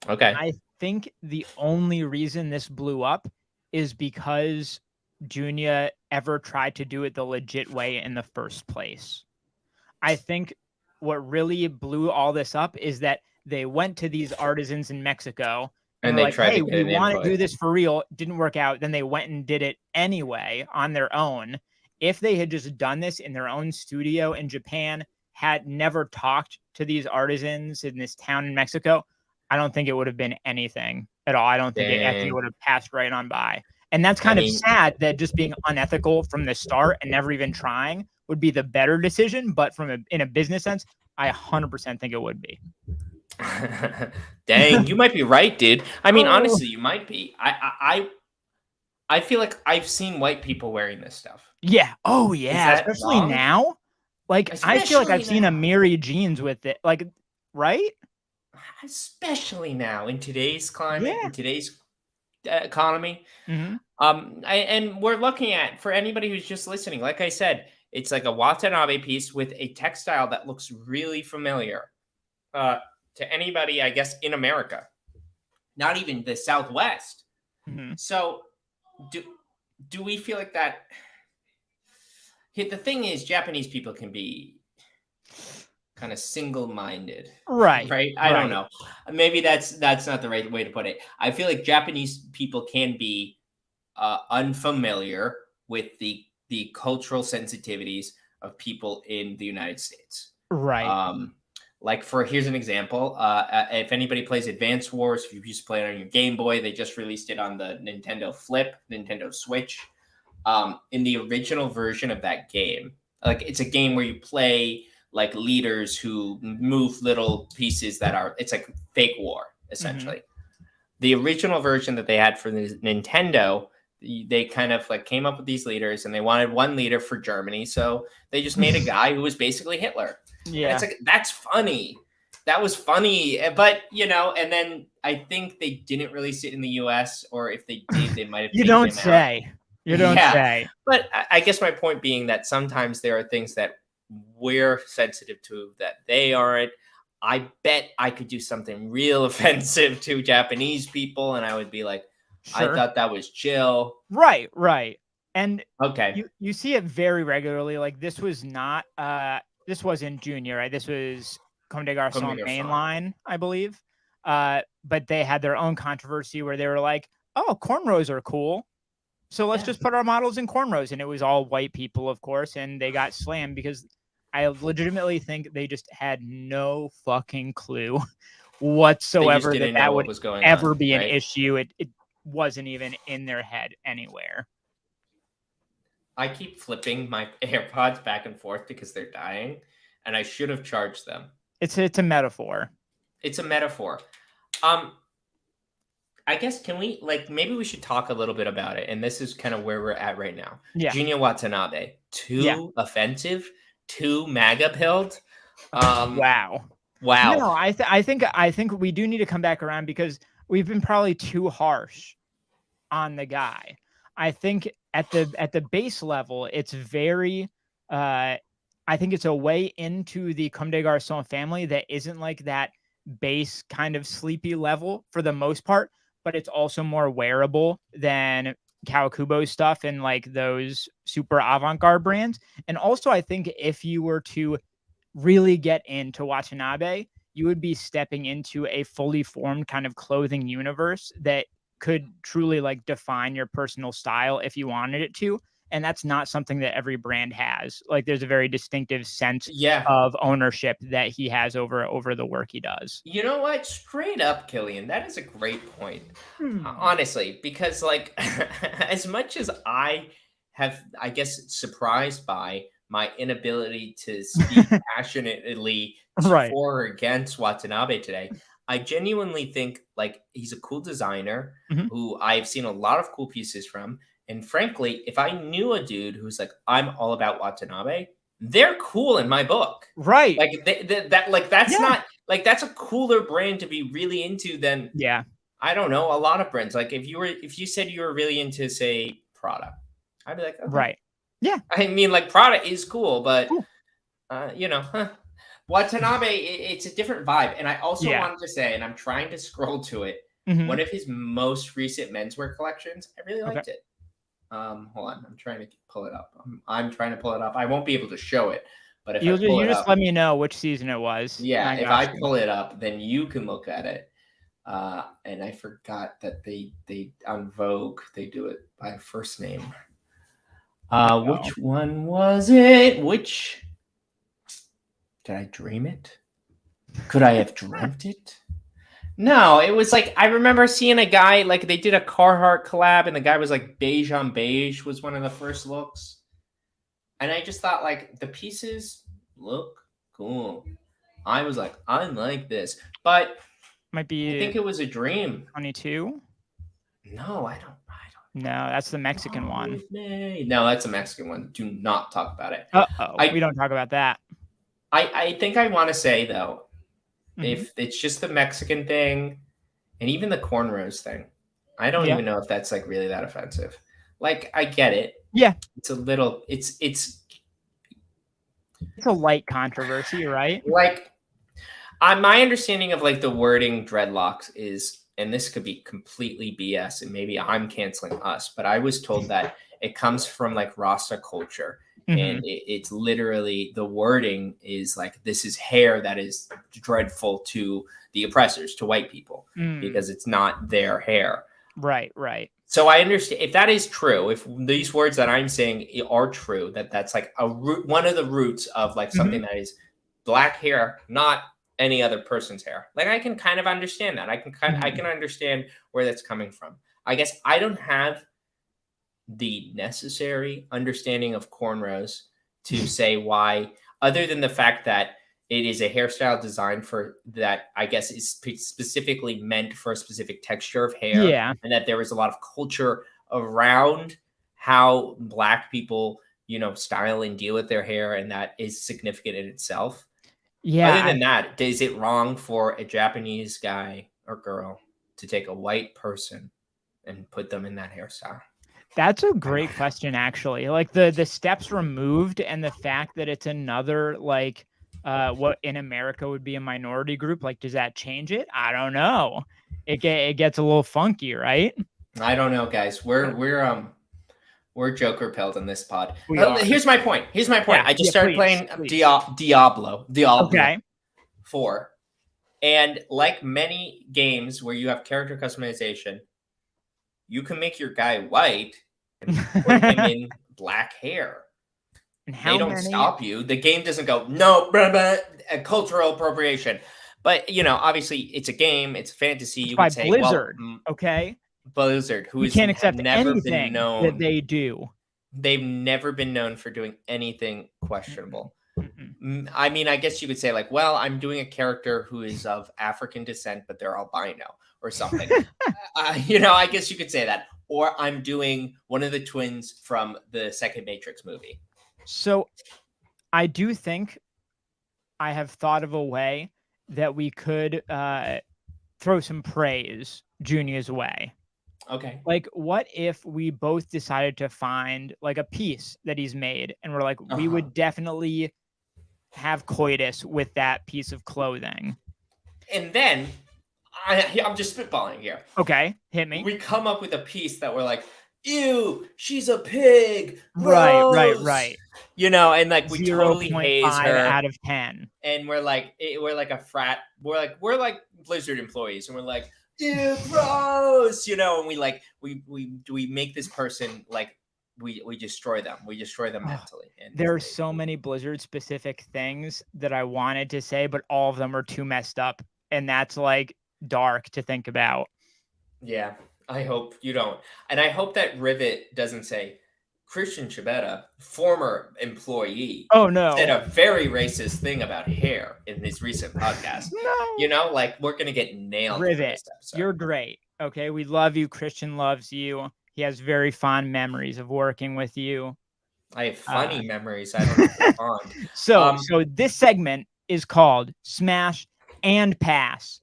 Okay. I think the only reason this blew up is because JUNYA ever tried to do it the legit way in the first place. I think what really blew all this up is that they went to these artisans in Mexico and they tried, hey, we want to do this for real. Didn't work out. Then they went and did it anyway on their own. If they had just done this in their own studio in Japan, had never talked to these artisans in this town in Mexico, I don't think it would have been anything at all. I don't think it would have passed right on by. And that's kind of sad that just being unethical from the start and never even trying would be the better decision. But in a business sense, I 100% think it would be. Dang, you might be right, dude. I mean, honestly, you might be. I feel like I've seen white people wearing this stuff. Yeah. Oh, yeah. Especially now. I feel like I've seen Amiri jeans with it. Right? Especially now in today's climate, in today's economy. Mm-hmm. And we're looking at, for anybody who's just listening, like I said, it's like a Watanabe piece with a textile that looks really familiar to anybody, I guess, in America, not even the Southwest. Mm-hmm. So do we feel like that? The thing is, Japanese people can be kind of single-minded, right? I don't know. Maybe that's not the right way to put it. I feel like Japanese people can be unfamiliar with the cultural sensitivities of people in the United States. Right. Like here's an example. If anybody plays Advance Wars, if you used to play it on your Game Boy, they just released it on the Nintendo Flip, Nintendo Switch. In the original version of that game, like it's a game where you play like leaders who move little pieces it's like fake war, essentially. The original version that they had for the Nintendo, they kind of like came up with these leaders, and they wanted one leader for Germany, so they just made a guy who was basically Hitler. Yeah, and it's like, that's funny. That was funny, but and then I think they didn't release it in the US, or if they did, they might have. You don't say. You don't say. But I guess my point being that sometimes there are things that we're sensitive to that they aren't. I bet I could do something real offensive to Japanese people, and I would be like, sure. I thought that was chill. Right. And okay, you see it very regularly. Like this was not this wasn't JUNYA, right? This was Comme des Garçons mainline, I believe. But they had their own controversy where they were like, oh, cornrows are cool, so let's just put our models in cornrows. And it was all white people, of course, and they got slammed because I legitimately think they just had no fucking clue whatsoever that would ever be an issue. It wasn't even in their head anywhere. I keep flipping my AirPods back and forth because they're dying, and I should have charged them. It's a metaphor. It's a metaphor. I guess maybe we should talk a little bit about it, and this is kind of where we're at right now. Yeah. JUNYA Watanabe, too offensive, too MAGA pilled. Wow. No, I think we do need to come back around because we've been probably too harsh on the guy. I think at the base level, it's very I think it's a way into the Comme des Garçons family that isn't like that base kind of sleepy level for the most part, but it's also more wearable than Kawakubo's stuff and like those super avant-garde brands. And also, I think if you were to really get into Watanabe, you would be stepping into a fully formed kind of clothing universe that could truly like define your personal style if you wanted it to. And that's not something that every brand has. Like there's a very distinctive sense of ownership that he has over the work he does. You know what? Straight up, Killian, that is a great point. Honestly, because like as much as I have, I guess, surprised by my inability to speak passionately for or against Watanabe today, I genuinely think like he's a cool designer who I've seen a lot of cool pieces from. And frankly, if I knew a dude who's like, I'm all about Watanabe, they're cool in my book. Right. Like that's not like, that's a cooler brand to be really into than, I don't know, a lot of brands. Like if you said you were really into, say, Prada, I'd be like, okay. Right. Yeah. I mean, like Prada is cool, but Watanabe, it's a different vibe. And I also wanted to say, and I'm trying to scroll to it, one of his most recent menswear collections, I really liked it. Hold on, I'm trying to pull it up. I'm trying to pull it up. I won't be able to show it, but if you just let me know which season it was. Yeah, if I pull it up, then you can look at it. And I forgot that they on Vogue they do it by first name. Which one was it? Which did I dream it? Could I have dreamt it? No, it was like, I remember seeing a guy, like they did a Carhartt collab and the guy was like beige on beige was one of the first looks. And I just thought like the pieces look cool. I was like, I like this, but might be, I think it was a dream. 22? No, I don't. No, that's the Mexican one. No, that's a Mexican one. Do not talk about it. We don't talk about that. I think I want to say though, if it's just the Mexican thing and even the cornrows thing, I don't even know if that's like really that offensive. Like I get it. Yeah. It's a little, it's a light controversy, right? Like my understanding of like the wording dreadlocks is, and this could be completely BS and maybe I'm canceling us, but I was told that it comes from like Rasta culture. And it's literally, the wording is like, this is hair that is dreadful to the oppressors, to white people, because it's not their hair. Right. So I understand if that is true, if these words that I'm saying are true, that's like one of the roots of like something that is black hair, not any other person's hair. Like I can kind of understand that. I can understand where that's coming from. I guess I don't have the necessary understanding of cornrows to say why, other than the fact that it is a hairstyle designed for that, I guess is specifically meant for a specific texture of hair. Yeah. And that there is a lot of culture around how black people, style and deal with their hair. And that is significant in itself. Yeah. Other than that, is it wrong for a Japanese guy or girl to take a white person and put them in that hairstyle? That's a great question, actually. Like the steps removed and the fact that it's another, like, what in America would be a minority group, like, does that change it? I don't know. It gets a little funky, right? I don't know, guys. We're Joker pilled in this pod. are. Here's my point. Yeah, I just started playing Diablo Okay. 4. And like many games where you have character customization, you can make your guy white and put him in black hair. And They don't stop you. The game doesn't go, no, cultural appropriation. But, obviously it's a game. It's fantasy. It's you by would say, Blizzard, well, okay? Blizzard, who We has can't accept never anything been known that they do. They've never been known for doing anything questionable. Mm-mm. I mean, I guess you could say like, well, I'm doing a character who is of African descent, but they're albino or something. I guess you could say that. Or I'm doing one of the twins from the second Matrix movie. So I do think I have thought of a way that we could throw some praise Junya's way. Okay. Like, what if we both decided to find like a piece that he's made and we're like, we would definitely have coitus with that piece of clothing. And then I'm just spitballing here. Okay, hit me. We come up with a piece that we're like, ew, she's a pig. Right. And like we totally haze her out of 10. And we're like a frat. We're like Blizzard employees, and we're like, ew, gross. And we make this person like we destroy them. We destroy them mentally. And there are so many Blizzard specific things that I wanted to say, but all of them are too messed up, and that's like dark to think about. Yeah, I hope you don't, and I hope that Rivet doesn't say Christian Chibetta, former employee. Oh no, said a very racist thing about hair in his recent podcast. No, like we're gonna get nailed. Rivet, you're great. Okay, we love you. Christian loves you. He has very fond memories of working with you. I have funny memories. I don't know fond. So this segment is called Smash and Pass.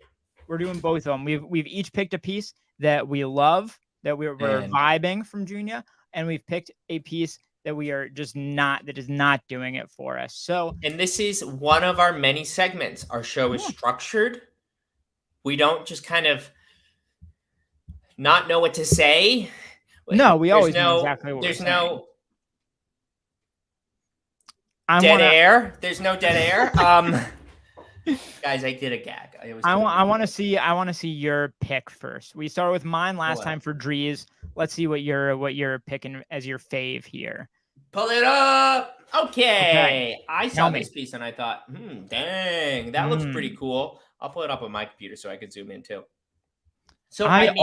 We're doing both of them. We've each picked a piece that we love, that we're vibing from Junya, and we've picked a piece that we are just not, that is not doing it for us. So, and this is one of our many segments. Our show is structured. We don't just kind of not know what to say. No, we always know exactly what there's we're saying. no dead air. There's no dead air. Guys, I did a gag. I want to see your pick first. We started with mine last time for Drees. Let's see what you're picking as your fave here. Pull it up. Okay. I saw this piece and I thought, dang, that looks pretty cool. I'll pull it up on my computer so I can zoom in too. So I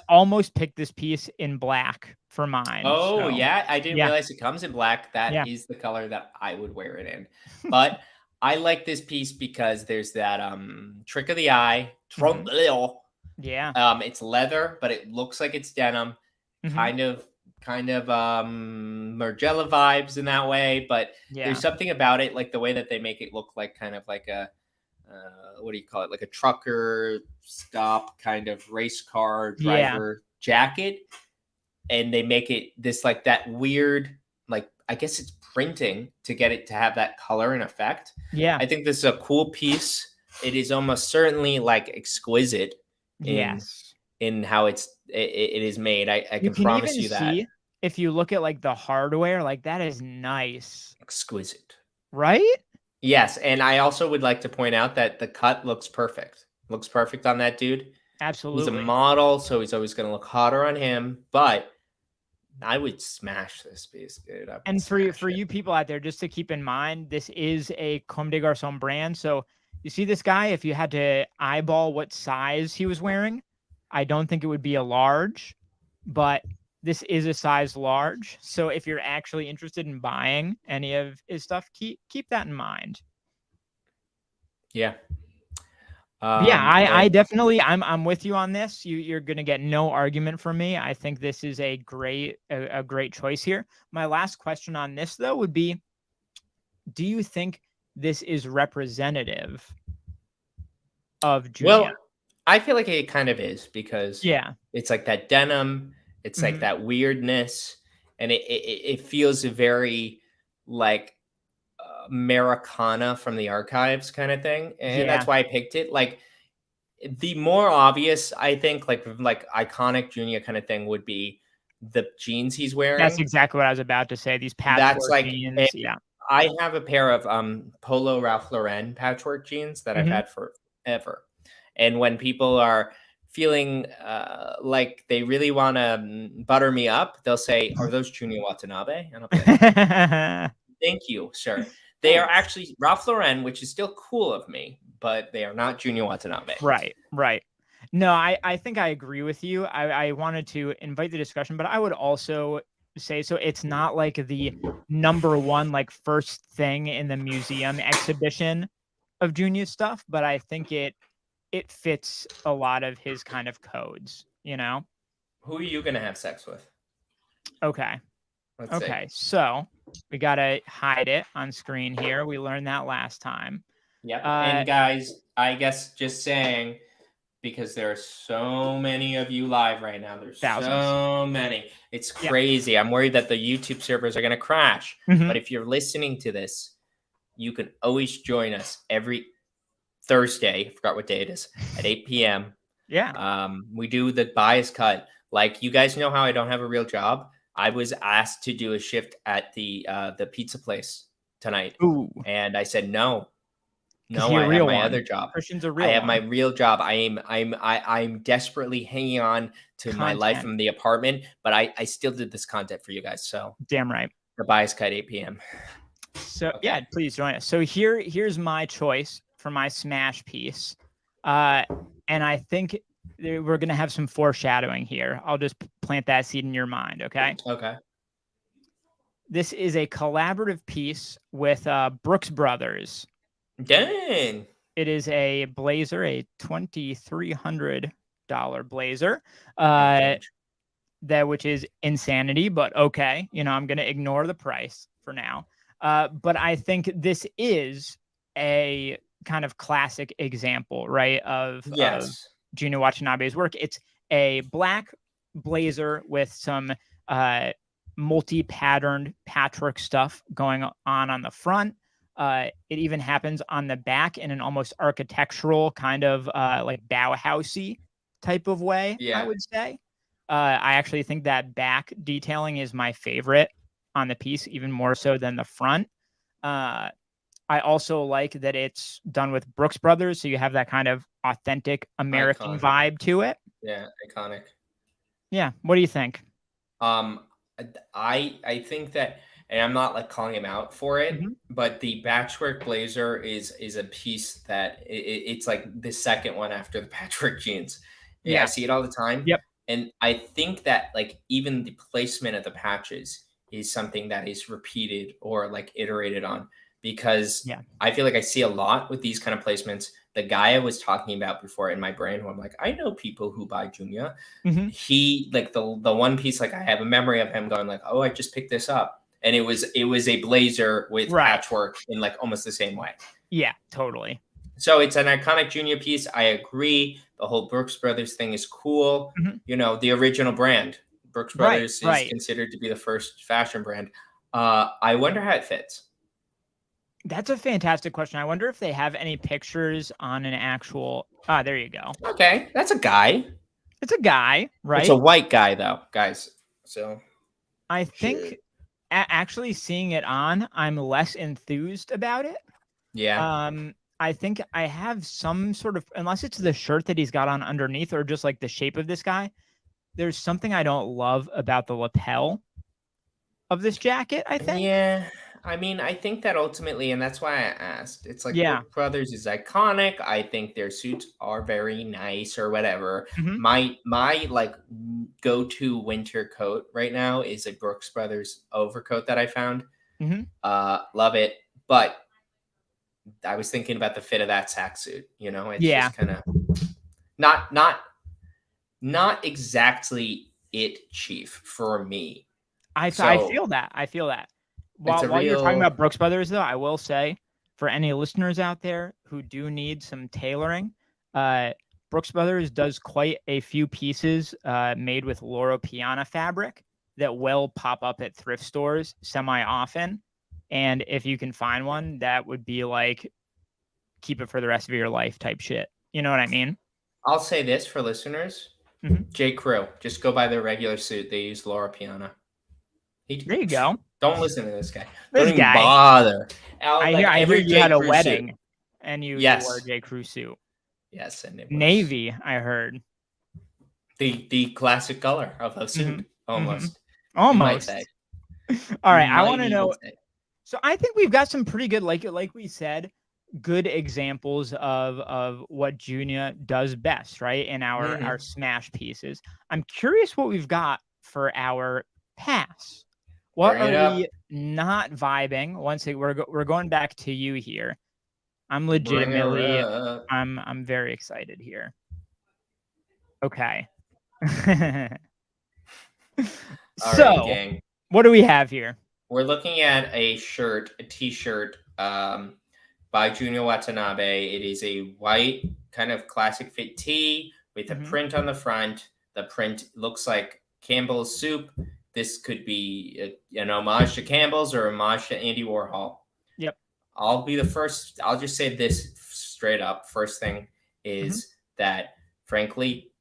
almost picked this piece in black for mine. Oh, so. Yeah. I didn't realize it comes in black. That is the color that I would wear it in. But I like this piece because there's that trick of the eye. Yeah. It's leather, but it looks like it's denim. Kind of Margiela vibes in that way. But there's something about it, like the way that they make it look like kind of like a what do you call it? Like a trucker stop kind of race car driver jacket. And they make it this like that weird, like, I guess it's printing to get it to have that color and effect. Yeah. I think this is a cool piece. It is almost certainly like exquisite in how it is made. I can promise you that. If you look at like the hardware, like that is nice. Exquisite. Right? Yes, and I also would like to point out that the cut looks perfect. Looks perfect on that dude. Absolutely. He's a model, so he's always going to look hotter on him. But I would smash this piece, dude. I would And for smash it. you people out there, just to keep in mind, this is a Comme des Garçons brand. So you see this guy, if you had to eyeball what size he was wearing, I don't think it would be a large, but this is a size large. So if you're actually interested in buying any of his stuff, keep that in mind. Yeah. But yeah, I And definitely I'm with you on this. You're gonna get no argument from me. I think this is a great choice here. My last question on this though would be, do you think this is representative of Junya? well, I feel like it kind of is because Yeah. it's like that denim, it's like Mhm. that weirdness, and it feels very like Americana from the archives kind of thing, and that's Yeah. why I picked it. Like the more obvious, I think, like iconic Junior kind of thing would be the jeans he's That's wearing. exactly what I was about to say. These That's patchwork like jeans. Yeah. I have a pair of Polo Ralph Lauren patchwork jeans that I've Mhm. had forever. And when people are feeling like they really want to butter me up, they'll say, "Are those Junya Watanabe?" And I'll be like, "Thank you, sir." They are Thanks. actually Ralph Lauren, which is still cool of me, but they are not Junya Watanabe. Right, right. No, I think I agree with you. I wanted to invite the discussion, but I would also say, so it's not like the number one, like first thing in the museum exhibition of Junior's stuff, but I think it fits a lot of his kind of codes, you know? Who are you gonna have sex with? Okay. Let's see. Okay. So we gotta hide it on screen here. We learned that last time. Yep. Uh And guys, I guess just saying, because there are so many of you live right now. There's Thousands. so many. It's Yeah. crazy. I'm worried that the YouTube servers are going to crash. But Mhm. if you're listening to this, you can always join us every Thursday. I forgot what day it is, at 8 p.m. Yeah. We do the bias cut. Like, you guys know how I don't have a real job. I was asked to do a shift at the pizza place tonight, Ooh. and I said no. 'Cause No, he a I have real my one. other job. Christian's a I real have my one. real job. I'm desperately hanging on to my life Content. from the apartment, but I still did this content for you guys. So Damn right. the bias cut 8 p.m. So yeah, Okay. please join us. So here's my choice for my smash piece. And I think we're gonna have some foreshadowing here. I'll just plant that seed in your mind, okay? Okay. This is a collaborative piece with Brooks Brothers. Dang. It is a blazer, a $2,300 blazer. Chump change. That which is insanity, but okay, I'm gonna ignore the price for now. But I think this is a kind of classic example, right, of Yes. Junya Watanabe's work. It's a black blazer with some multi-patterned patchwork stuff going on the front. It even happens on the back in an almost architectural kind of like Bauhausy type of way, I Yeah. would say. I actually think that back detailing is my favorite on the piece, even more so than the front. I also like that it's done with Brooks Brothers, so you have that kind of authentic American Iconic. vibe to it. Yeah. Iconic. Yeah, what do you think? Um, I think that, and I'm not like calling him out for it, Mhm. but the patchwork blazer is a piece that it's like the second one after the patchwork jeans. Yeah, I see Yes. it all the time, Yep. and I think that like even the placement of the patches is something that is repeated or like iterated on, because Yeah. I feel like I see a lot with these kind of placements. The guy I was talking about before in my brain, who I'm like, I know people who buy Junya. Mhm. He like the one piece, like I have a memory of him going like, oh, I just picked this up, and it was a blazer with Right. patchwork in like almost the same way. Yeah, totally. So it's an iconic Junior piece. I agree. The whole Brooks Brothers thing is cool. Mhm. The original brand, Brooks Right, Brothers, is right. considered to be the first fashion brand. I wonder how it fits. That's a fantastic question. I wonder if they have any pictures on an actual there you go. Okay, that's a guy. It's a guy, It's a right? white guy though, guys. So I think shit. actually seeing it on, I'm less enthused about it. Yeah. I think I have some sort of, unless it's the shirt that he's got on underneath or just like the shape of this guy, there's something I don't love about the lapel. of this jacket, I think. Yeah, I mean, I think that ultimately, and that's why I asked. It's like Yeah. Brooks Brothers is iconic. I think their suits are very nice or whatever. Hmm. My like go-to winter coat right now is a Brooks Brothers overcoat that I found. Hmm. Love it. But I was thinking about the fit of that sack suit. You know, it's Yeah. just kind of not not not exactly it, Chief, for me. I So feel that. I feel that. it's a While you're talking real about Brooks Brothers, though, I will say for any listeners out there who do need some tailoring, uh, Brooks Brothers does quite a few pieces made with Loro Piana fabric that will pop up at thrift stores semi often. And if you can find one, that would be like keep it for the rest of your life type shit. You know what I mean? I'll say this for listeners. Hmm. J. Crew, just go buy their regular suit. They use Laura Piana. He, There you go. don't listen to this guy. Don't This even guy. bother. Like I hear every you had J. a Crew suit. wedding and you wore a Yes, J. Crew suit. yes, and it was Navy, I heard. the classic color of a Hmm. suit, Hmm. almost. You might Almost. say. All You right, I want might to even know. say. So I think we've got some pretty good, like we said, good examples of what Junya does best, right? In our Mhm. smash pieces. I'm curious what we've got for our pass. What Bring are it up. we not vibing? Once again, we're going back to you here. I'm Bring her legitimately, up. I'm very excited here. Okay. All right, So, gang. what do we have here? We're looking at a t-shirt, by Junya Watanabe. It is a white kind of classic fit tee with a Hmm. print on the front. The print looks like Campbell's soup. This could be an homage to Campbell's or homage to Andy Warhol. Yep. I'll be the first. I'll just say this straight up. First thing Hmm. is that, frankly,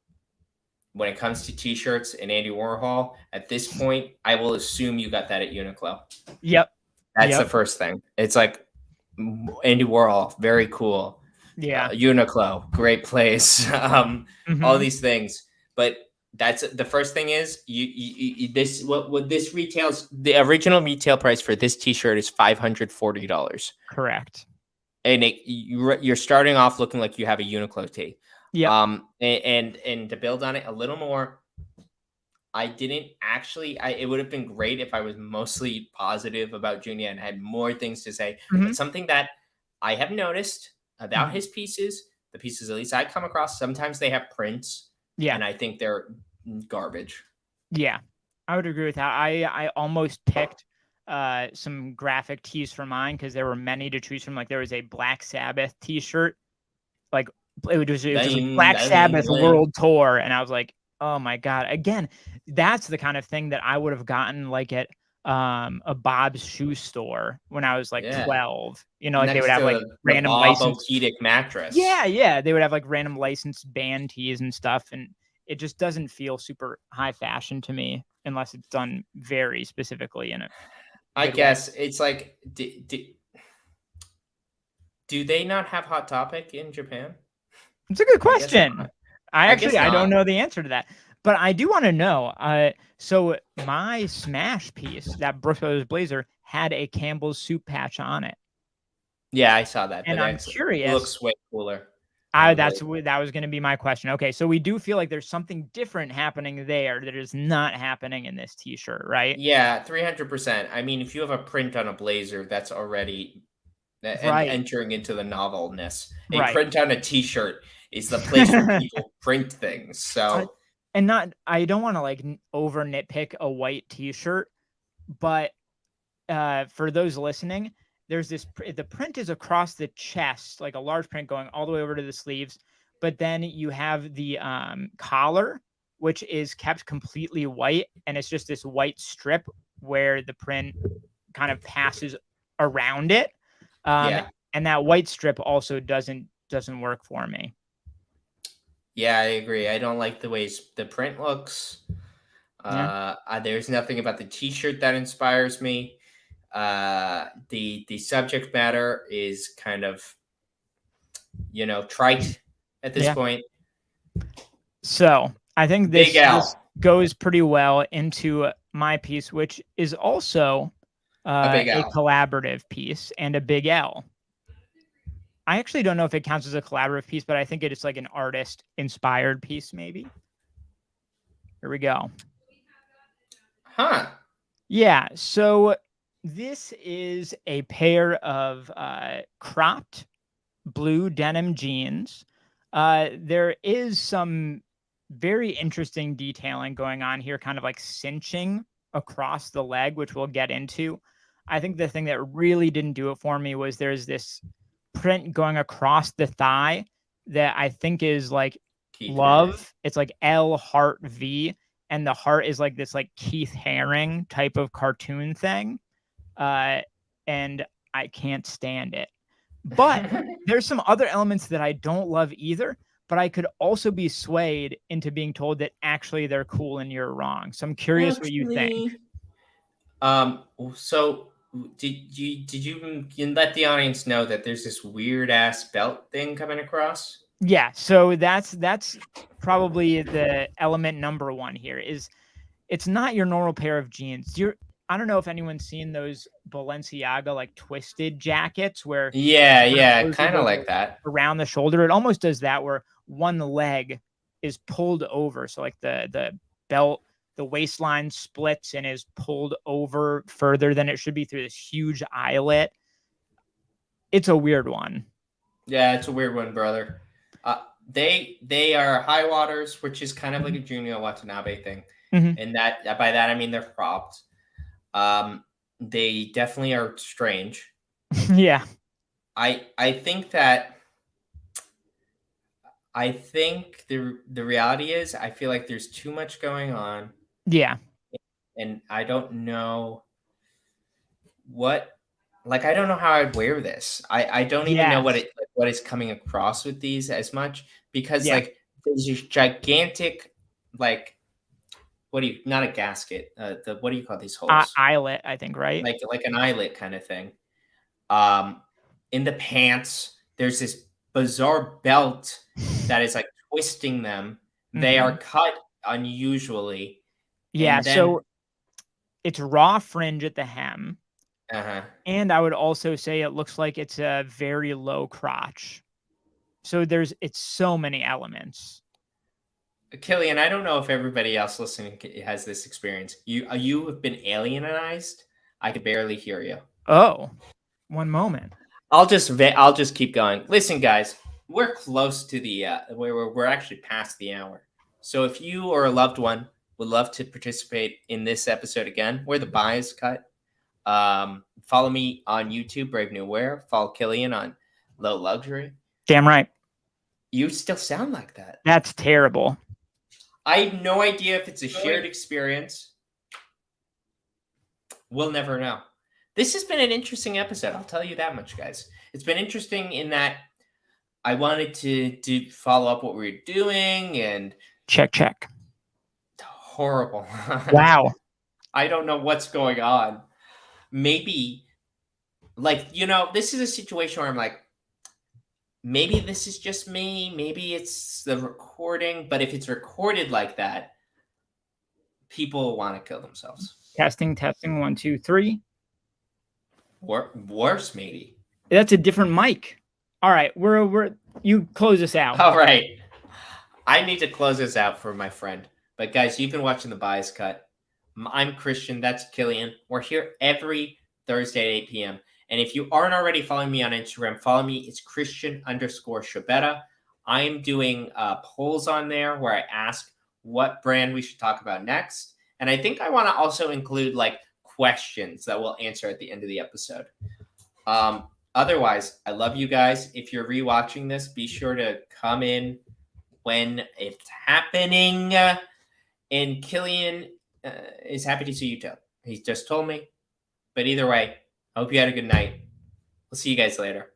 when it comes to t-shirts and Andy Warhol, at this point, I will assume you got that at Uniqlo. Yep. That's the Yep. first thing. It's like Andy Warhol, very cool. Yeah. Uniqlo, great place. All Hmm. these things, but that's the first thing is this what this retails, the original retail price for this T-shirt is $540, Correct. and you're starting off looking like you have a Uniqlo tee. Yep. And to build on it a little more, I didn't actually. It would have been great if I was mostly positive about Junya and had more things to say. But Hmm. something that I have noticed about Hmm. his pieces, the pieces at least I come across, sometimes they have prints, Yeah. and I think they're garbage. Yeah. I would agree with that. I almost picked some graphic tees for mine because there were many to choose from. Like there was a Black Sabbath T-shirt, like it was like Ding, Black ding, Sabbath ding. World Tour, and I was like, oh my god! Again, that's the kind of thing that I would have gotten like at a Bob's shoe store when I was like Yeah, 12. You know, like they would next have like to the random Bob licensed. Okedic mattress. Yeah, yeah, they would have like random licensed band tees and stuff, and it just doesn't feel super high fashion to me unless it's done very specifically in a I good way. guess it's like, do they not have Hot Topic in Japan? It's a good I guess question. not. I guess I don't not. know the answer to that, but I do want to know. So my Smash piece, that Brooks Brothers blazer, had a Campbell's soup patch on it, Yeah, I saw that. and That I'm actually curious. looks way cooler on the blazer. That was going to be my question. Okay, so we do feel like there's something different happening there that is not happening in this T-shirt, right? Yeah, 300%. I mean, if you have a print on a blazer, that's already and Right, entering into the novelness. A right. print on a t-shirt is the place where people print things. Uh, So, and not, I don't want to like over nitpick a white T-shirt, but for those listening, there's the print is across the chest, like a large print going all the way over to the sleeves, but then you have the collar, which is kept completely white, and it's just this white strip where the print kind of passes around it, um, yeah. and that white strip also doesn't work for me. Yeah, I agree. I don't like the way the print looks. Yeah, There's nothing about the t-shirt that inspires me. The subject matter is kind of, trite at this yeah. point. So I think Big this L. goes pretty well into my piece, which is also A big a L. collaborative piece and a big L. I actually don't know if it counts as a collaborative piece, but I think it is like an artist-inspired piece, maybe. Here we go. Huh. Yeah, so this is a pair of cropped blue denim jeans. There is some very interesting detailing going on here, kind of like cinching across the leg, which we'll get into. I think the thing that really didn't do it for me was there's this print going across the thigh that I think is like Keith love. Haring. It's like L heart V, and the heart is like this like Keith Haring type of cartoon thing. And I can't stand it. But there's some other elements that I don't love either, but I could also be swayed into being told that actually they're cool and you're wrong. So I'm curious what you think. So did you let the audience know that there's this weird ass belt thing coming across? Yeah, so that's probably the element number one here is it's not your normal pair of jeans. I don't know if anyone's seen those Balenciaga like twisted jackets where Yeah, kind of like that. around the shoulder. It almost does that where one leg is pulled over. So like the belt, the waistline splits and is pulled over further than it should be through this huge eyelet. It's a weird one. Yeah, it's a weird one, brother. They are high waters, which is kind of like a JUNYA Watanabe thing. And that by that I mean they're propped. They definitely are strange. Yeah. I think the reality is I feel like there's too much going on. Yeah. And I don't know I don't know how I'd wear this. I don't even know what is coming across with these as much because like there's this gigantic like not a gasket, what do you call these holes? Eyelet, I think, right? Like an eyelet kind of thing. In the pants, there's this bizarre belt that is like twisting them. They are cut unusually. Yeah, so it's raw fringe at the hem. And I would also say it looks like it's a very low crotch. So it's so many elements. Killian, I don't know if everybody else listening has this experience. You have been alienized. I could barely hear you. Oh, one moment. I'll just keep going. Listen, guys, we're close to the we're actually past the hour. So if you or a loved one would love to participate in this episode again, where the bias cut, follow me on YouTube, Brave New Wear. Follow Killian on Low Luxury. Damn right. You still sound like that. That's terrible. I have no idea if it's a shared experience. We'll never know. This has been an interesting episode. I'll tell you that much, guys. It's been interesting in that I wanted to follow up what we were doing and check. Horrible. Wow. I don't know what's going on. Maybe this is a situation where I'm like, maybe this is just me. Maybe it's the recording. But if it's recorded like that, people want to kill themselves. Testing. 1, 2, 3. Worse, maybe. That's a different mic. All right, you close this out. All right. I need to close this out for my friend. But guys, you've been watching The Bias Cut. I'm Christian. That's Killian. We're here every Thursday at 8 p.m. And if you aren't already following me on Instagram, follow me. It's Christian_Shabetta. I am doing polls on there where I ask what brand we should talk about next. And I think I want to also include questions that we'll answer at the end of the episode. Otherwise, I love you guys. If you're rewatching this, be sure to come in when it's happening. And Killian is happy to see you too. He just told me. But either way, I hope you had a good night. We'll see you guys later.